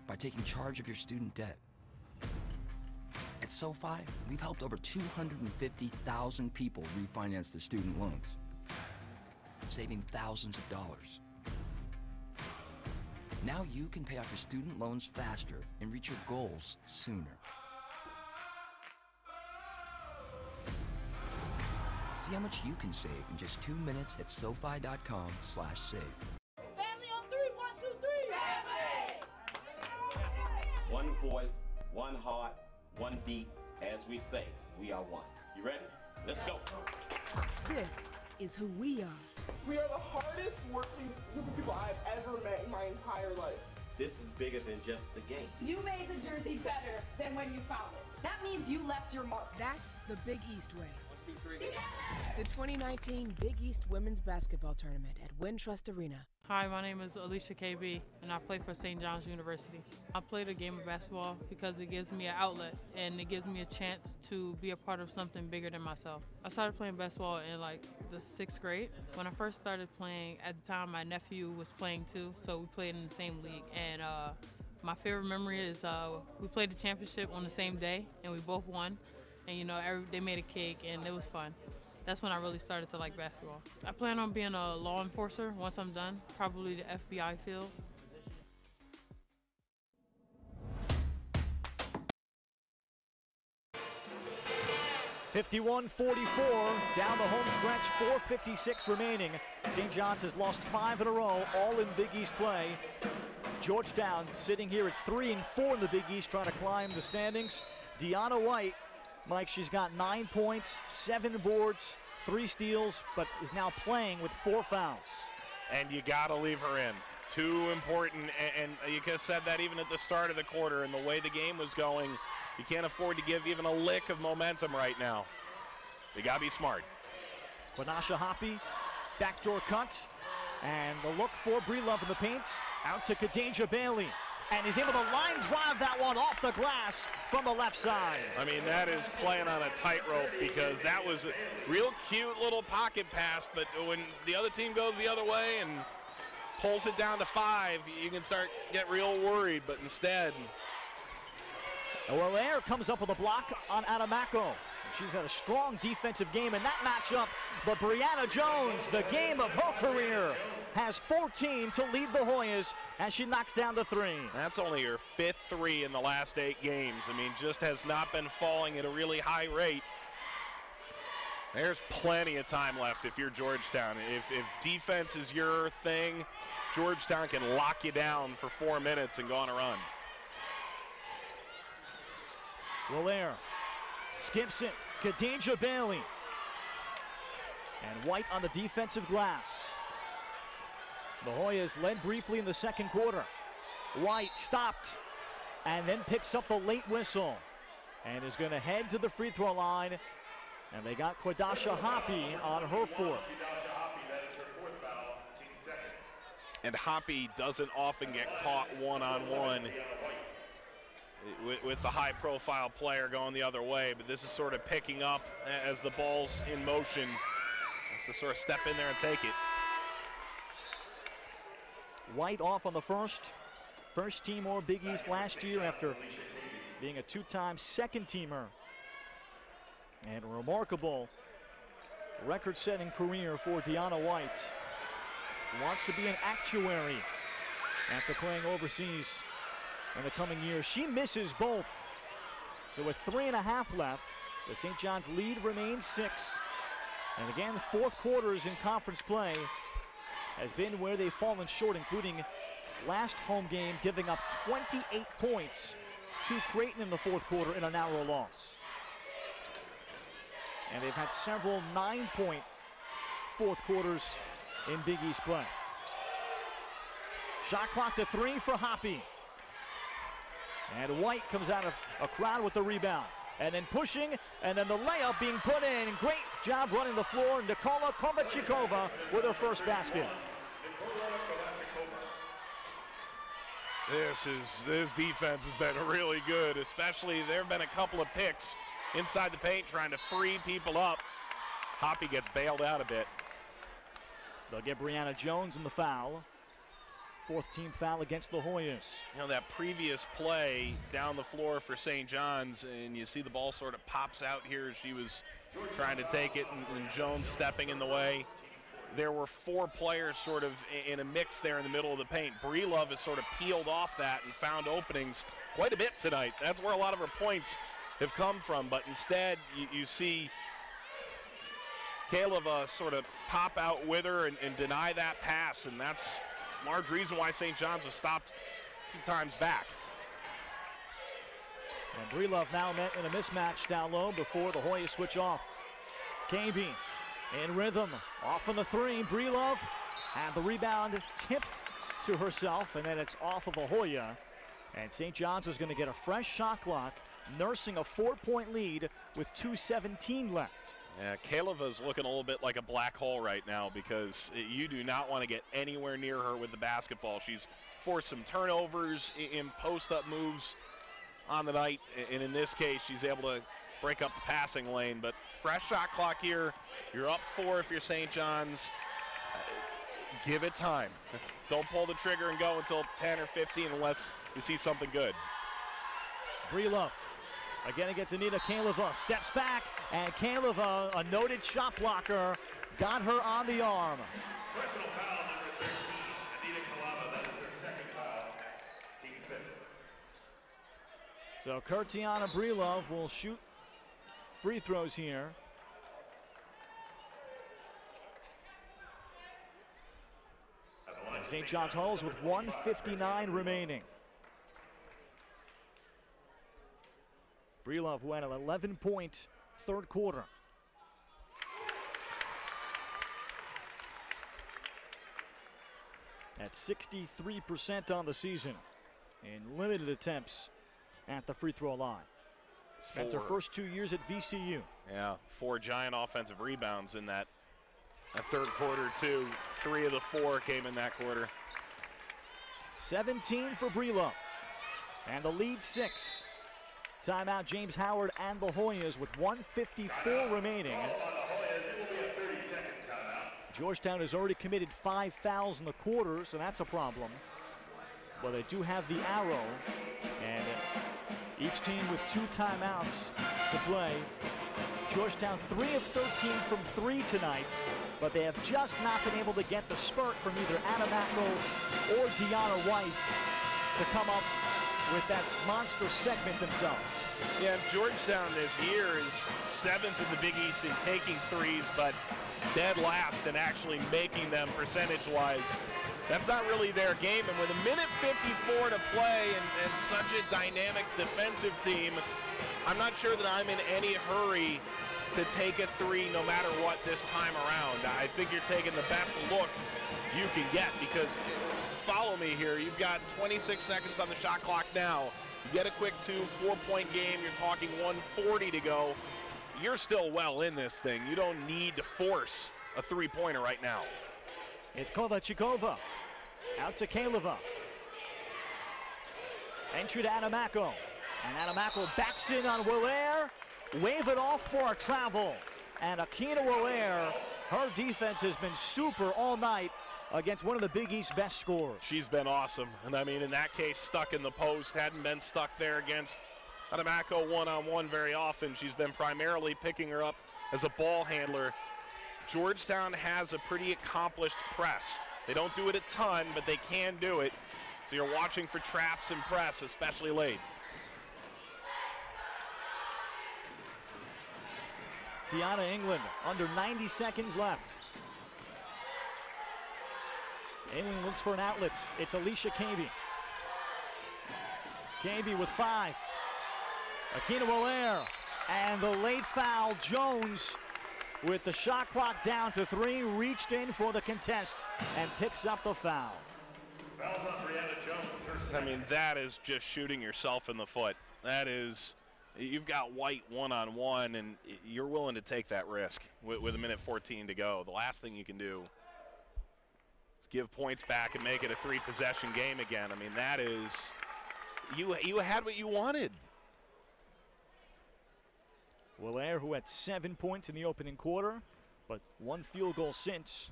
by taking charge of your student debt. At SoFi, we've helped over 250,000 people refinance their student loans, saving thousands of dollars. Now you can pay off your student loans faster and reach your goals sooner. See how much you can save in just 2 minutes at SoFi.com/save. One voice, one heart, one beat. As we say, we are one. You ready? Let's go. This is who we are. We are the hardest working group of people I've ever met in my entire life. This is bigger than just the game. You made the jersey better than when you found it. That means you left your mark. That's the Big East way. 1, 2, 3. The 2019 Big East Women's Basketball Tournament at Wintrust Arena. Hi, my name is Alicia Kaby, and I play for St. John's University. I play the game of basketball because it gives me an outlet, and it gives me a chance to be a part of something bigger than myself. I started playing basketball in like the 6th grade. When I first started playing, at the time my nephew was playing too, so we played in the same league. And my favorite memory is we played the championship on the same day, and we both won. And you know, they made a cake, and it was fun. That's when I really started to like basketball. I plan on being a law enforcer once I'm done, probably the FBI field. $51-44 down the home stretch, 4:56 remaining. St. John's has lost 5 in a row, all in Big East play. Georgetown sitting here at 3-4 in the Big East, trying to climb the standings. Deanna White, Mike, she's got 9 points, 7 boards, 3 steals, but is now playing with 4 fouls. And you got to leave her in. Too important, and you could have said that even at the start of the quarter, and the way the game was going, you can't afford to give even a lick of momentum right now. You got to be smart. Quadasha Hoppy, backdoor cut, and the look for Breelove in the paint. Out to Khadijah Bailey, and he's able to line drive that one off the glass from the left side. I mean, that is playing on a tightrope, because that was a real cute little pocket pass, but when the other team goes the other way and pulls it down to 5, you can get real worried, but instead. Allaire comes up with a block on Adamako. She's had a strong defensive game in that matchup, but Brianna Jones, the game of her career, has 14 to lead the Hoyas as she knocks down the 3. That's only her 5th 3 in the last 8 games. I mean, just has not been falling at a really high rate. There's plenty of time left if you're Georgetown. If defense is your thing, Georgetown can lock you down for 4 minutes and go on a run. Allaire skips it. Khadijah Bailey. And White on the defensive glass. The Hoyas led briefly in the second quarter. White stopped and then picks up the late whistle and is going to head to the free throw line. And they got Quadasha Hoppy on her 4th. And Hoppy doesn't often get caught one-on-one with the high-profile player going the other way, but this is sort of picking up as the ball's in motion. Has to sort of step in there and take it. White off on the first team All Big East last year after being a 2-time second teamer. And a remarkable record-setting career for Deanna White. Wants to be an actuary after playing overseas in the coming years. She misses both. So with 3.5 left, the St. John's lead remains 6. And again, 4th quarters in conference play has been where they've fallen short, including last home game giving up 28 points to Creighton in the 4th quarter in a narrow loss. And they've had several 9-point 4th quarters in Big East play. Shot clock to 3 for Hoppy. And White comes out of a crowd with the rebound. And then pushing, and then the layup being put in. Great job running the floor. Nikola Kovachikova with her first basket. This defense has been really good, especially there have been a couple of picks inside the paint trying to free people up. Hoppy gets bailed out a bit. They'll get Brianna Jones in the foul. 4th team foul against the Hoyas. You know, that previous play down the floor for St. John's, and you see the ball sort of pops out here. She was trying to take it, and Jones stepping in the way. There were 4 players sort of in a mix there in the middle of the paint. Breelove has sort of peeled off that and found openings quite a bit tonight. That's where a lot of her points have come from, but instead you see Kaleva sort of pop out with her and deny that pass, and that's a large reason why St. John's was stopped 2 times back. And Breelove now met in a mismatch down low before the Hoyas switch off. KB in rhythm, off on the 3. Breelove had the rebound tipped to herself, and then it's off of a Hoya. And St. John's is going to get a fresh shot clock, nursing a 4-point lead with 2:17 left. Yeah, Kaleva's looking a little bit like a black hole right now, because you do not want to get anywhere near her with the basketball. She's forced some turnovers in post-up moves on the night, and in this case, she's able to break up the passing lane. But fresh shot clock here. You're up 4 if you're St. John's. Give it time. Don't pull the trigger and go until 10 or 15 unless you see something good. Breelove again against Anita Kaleva. Steps back, and Kaleva, a noted shot blocker, got her on the arm. Personal foul number 13, Anita Kaleva. That is her second foul. Team's fifth. So Kurtiana Breelove will shoot free throws here. St. John's holds with 1:59 remaining. Breelove, who had an 11-point 3rd quarter. at 63% on the season in limited attempts at the free throw line. Spent her first 2 years at VCU. Yeah, 4 giant offensive rebounds in that third quarter, too. 3 of the 4 came in that quarter. 17 for Breelove. And the lead 6. Timeout James Howard and the Hoyas with 1:54 remaining. Georgetown has already committed 5 fouls in the quarter, so that's a problem. But they do have the arrow, and each team with 2 timeouts to play. Georgetown 3 of 13 from 3 tonight, but they have just not been able to get the spurt from either Adamako or Deanna White to come up with that monster segment themselves. Yeah, Georgetown this year is 7th in the Big East in taking threes, but dead last in actually making them percentage-wise. That's not really their game, and with a minute 54 to play and such a dynamic defensive team, I'm not sure that I'm in any hurry to take a 3 no matter what this time around. I think you're taking the best look you can get, because follow me here. You've got 26 seconds on the shot clock now. You get a quick 2-4-point game. You're talking 1:40 to go. You're still well in this thing. You don't need to force a 3-pointer right now. It's Kovalchikova. Out to Kaleva. Entry to Adamako. And Adamako backs in on Waller. Wave it off for a travel. And Akina Waller, her defense has been super all night against one of the Big East's best scorers. She's been awesome. And I mean, in that case, stuck in the post, hadn't been stuck there against Adamako one-on-one very often. She's been primarily picking her up as a ball handler. Georgetown has a pretty accomplished press. They don't do it a ton, but they can do it. So you're watching for traps and press, especially late. Tiana England, under 90 seconds left. England looks for an outlet. It's Alicia Kaby. Kaby with 5. Akina Waller, and the late foul. Jones, with the shot clock down to 3, reached in for the contest and picks up the foul. I mean, that is just shooting yourself in the foot. That is, you've got White one-on-one, and you're willing to take that risk with a minute 14 to go. The last thing you can do is give points back and make it a 3-possession game again. I mean, that is, you had what you wanted. Waller, who had 7 points in the opening quarter, but 1 field goal since.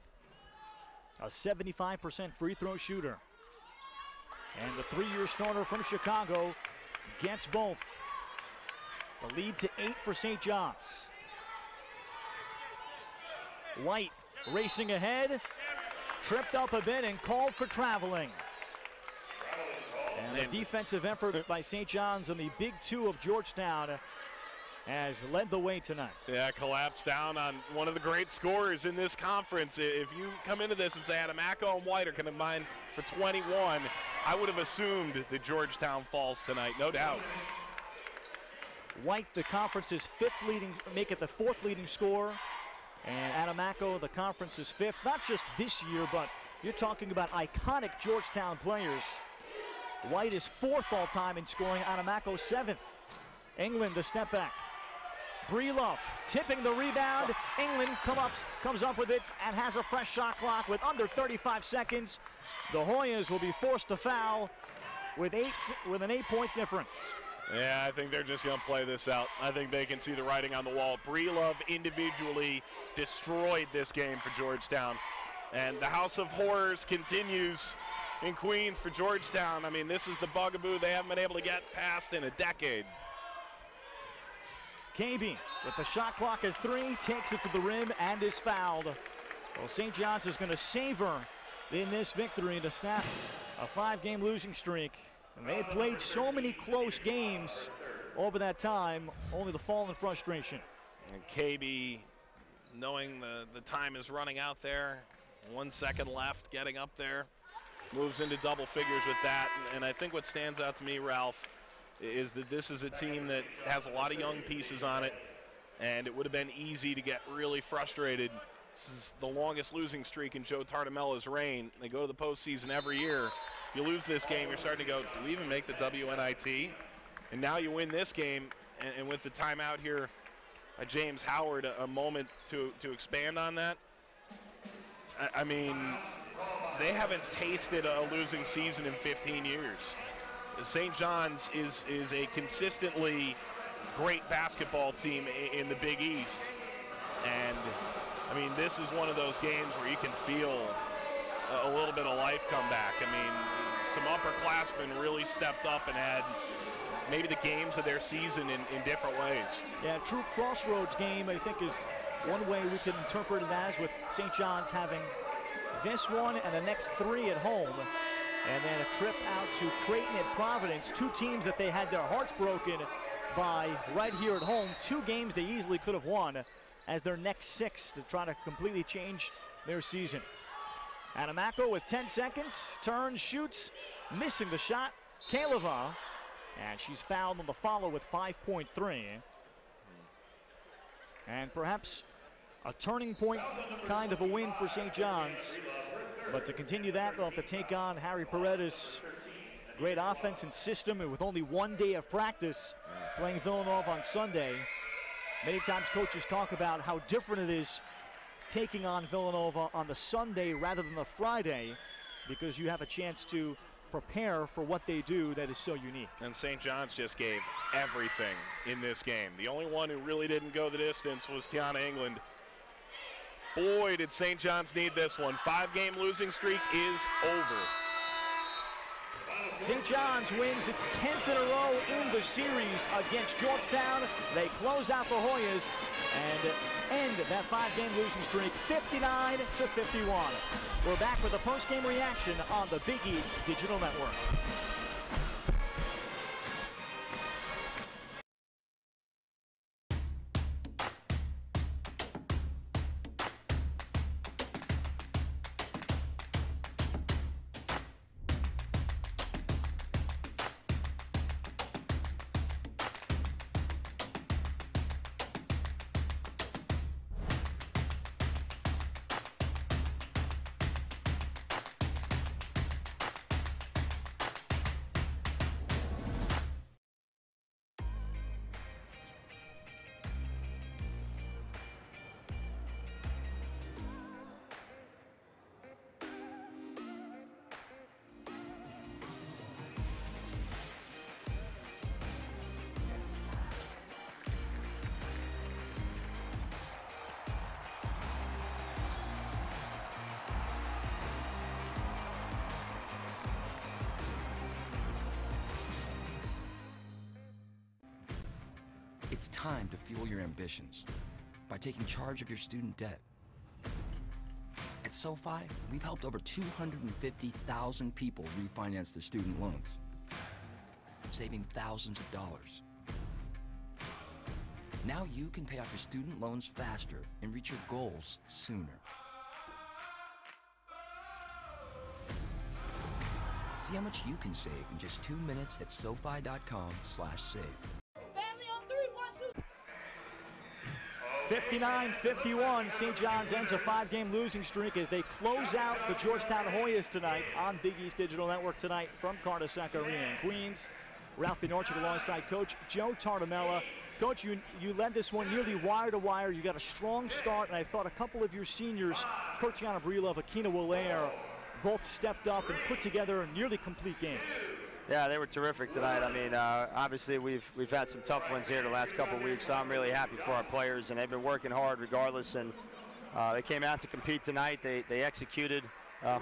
A 75% free throw shooter. And the 3-year starter from Chicago gets both. The lead to 8 for St. John's. White racing ahead, tripped up a bit and called for traveling. And the defensive effort by St. John's on the Big 2 of Georgetown has led the way tonight. Yeah, collapsed down on one of the great scorers in this conference. If you come into this and say Adamako and White are combined for 21, I would have assumed that Georgetown falls tonight, no doubt. White, the conference's 5th leading, make it the 4th leading scorer. And Adamako, the conference's 5th, not just this year, but you're talking about iconic Georgetown players. White is 4th all time in scoring, Adamako 7th. England, the step back. Breelove tipping the rebound. England comes up with it and has a fresh shot clock with under 35 seconds. The Hoyas will be forced to foul with an 8-point difference. Yeah, I think they're just going to play this out. I think they can see the writing on the wall. Breelove individually destroyed this game for Georgetown. And the House of Horrors continues in Queens for Georgetown. I mean, this is the bugaboo they haven't been able to get past in a decade. Kaby with the shot clock at 3, takes it to the rim and is fouled. Well, St. John's is going to savor in this victory to snap a 5-game losing streak. And they played so many close games over that time, only to fall in frustration. And Kaby, knowing the time is running out there, 1 second left, getting up there, moves into double figures with that. And I think what stands out to me, Ralph, is that this is a team that has a lot of young pieces on it, and it would have been easy to get really frustrated This is the longest losing streak in Joe Tartamella's reign. They go to the postseason every year. If you lose this game, you're starting to go, do we even make the WNIT? And now you win this game, and with the timeout here, James Howard, a moment to expand on that. I mean, they haven't tasted a losing season in 15 years. St. John's is a consistently great basketball team in the Big East. And, I mean, this is one of those games where you can feel a little bit of life come back. I mean, some upperclassmen really stepped up and had maybe the games of their season in different ways. Yeah, true crossroads game, I think, is one way we can interpret it as, with St. John's having this one and the next 3 at home, and then a trip out to Creighton at Providence, 2 teams that they had their hearts broken by right here at home. 2 games they easily could have won as their next 6 to try to completely change their season. Anamako with 10 seconds, turns, shoots, missing the shot. Kaleva, and she's fouled on the follow with 5.3. And perhaps a turning point kind of a win for St. John's. But to continue that, they'll have to take on Harry Paredes. Great offense and system, and with only 1 day of practice, playing Villanova on Sunday. Many times coaches talk about how different it is taking on Villanova on the Sunday rather than the Friday, because you have a chance to prepare for what they do that is so unique. And St. John's just gave everything in this game. The only one who really didn't go the distance was Tiana England. Boy, did St. John's need this one. 5-game losing streak is over. St. John's wins its 10th in a row in the series against Georgetown. They close out the Hoyas and end that 5-game losing streak 59-51. We're back with a post-game reaction on the Big East Digital Network. It's time to fuel your ambitions by taking charge of your student debt. At SoFi, we've helped over 250,000 people refinance their student loans, saving thousands of dollars. Now you can pay off your student loans faster and reach your goals sooner. See how much you can save in just 2 minutes at SoFi.com/save. 59-51, St. John's ends a 5-game losing streak as they close out the Georgetown Hoyas tonight on Big East Digital Network tonight from Carter-Sack Arena in Queens. Ralph Bnorchik alongside Coach Joe Tartamella. Coach, you led this one nearly wire to wire. You got a strong start, and I thought a couple of your seniors, Kurtiana Brilov, Akina Wallaire, both stepped up and put together nearly complete games. Yeah, they were terrific tonight. I mean, obviously we've had some tough ones here the last couple of weeks, so I'm really happy for our players, and they've been working hard regardless, and they came out to compete tonight. They executed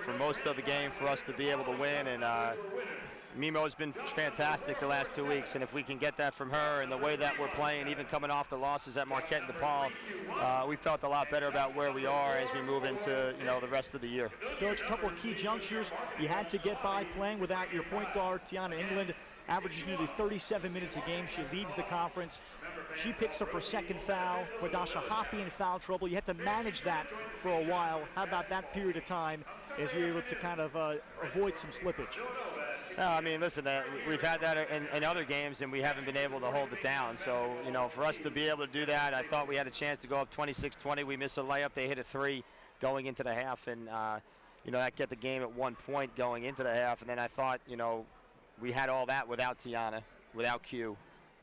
for most of the game for us to be able to win, and Mimo's been fantastic the last 2 weeks, and if we can get that from her and the way that we're playing, even coming off the losses at Marquette and DePaul, we felt a lot better about where we are as we move into the rest of the year. Coach, a couple of key junctures you had to get by playing without your point guard, Tiana England, averages nearly 37 minutes a game. She leads the conference. She picks up her second foul. Radasha Hoppy in foul trouble. You had to manage that for a while. How about that period of time as you're able to kind of avoid some slippage? No, I mean, listen, we've had that in other games, and we haven't been able to hold it down. So, you know, for us to be able to do that, I thought we had a chance to go up 26-20. We missed a layup. They hit a 3 going into the half, and, you know, that kept the game at 1 point going into the half. And then I thought, you know, we had all that without Tiana, without Q.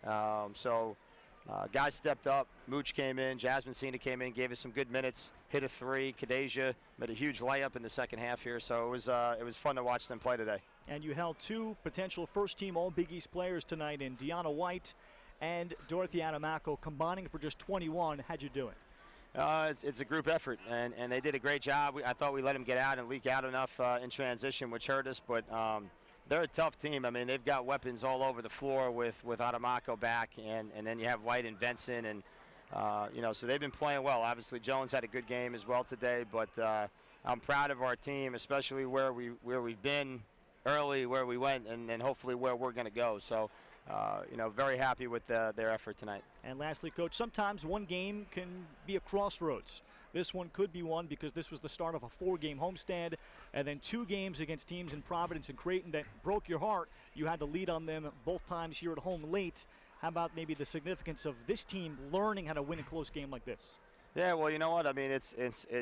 Guys stepped up. Mooch came in. Jasmine Cena came in, gave us some good minutes, hit a 3. Kadeja made a huge layup in the second half here. So it was fun to watch them play today. And you held 2 potential first-team All-Big East players tonight in Deanna White and Dorothy Adamako combining for just 21. How'd you do it? It's a group effort, and they did a great job. I thought we let them get out and leak out enough in transition, which hurt us, but they're a tough team. I mean, they've got weapons all over the floor with Adamako back, and then you have White and Benson, and you know, so they've been playing well. Obviously, Jones had a good game as well today, but I'm proud of our team, especially where we've been early, where we went, and hopefully where we're going to go. So, you know, very happy with their effort tonight. And lastly, Coach, sometimes one game can be a crossroads. This one could be one because this was the start of a 4-game homestand, and then 2 games against teams in Providence and Creighton that broke your heart. You had the lead on them both times here at home late. How about maybe the significance of this team learning how to win a close game like this? Yeah, well, you know what? I mean,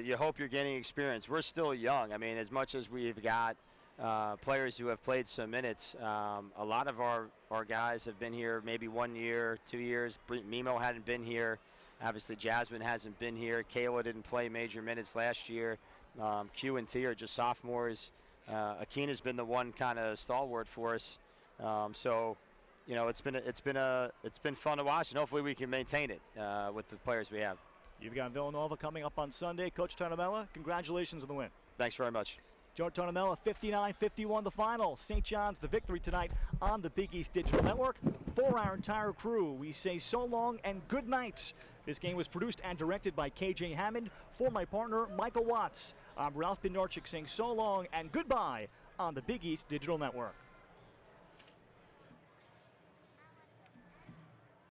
you hope you're gaining experience. We're still young. I mean, as much as we've got players who have played some minutes, a lot of our guys have been here maybe 1 year, 2 years. Mimo hadn't been here. Obviously, Jasmine hasn't been here. Kayla didn't play major minutes last year. Q and T are just sophomores. Akina's been the one kind of stalwart for us. So, you know, it's been fun to watch, and hopefully we can maintain it with the players we have. You've got Villanova coming up on Sunday. Coach Tonamella, congratulations on the win. Thanks very much. George Tonamella, 59-51 the final. St. John's the victory tonight on the Big East Digital Network. For our entire crew, we say so long and good night. This game was produced and directed by KJ Hammond. For my partner, Michael Watts, I'm Ralph Bednarczyk saying so long and goodbye on the Big East Digital Network.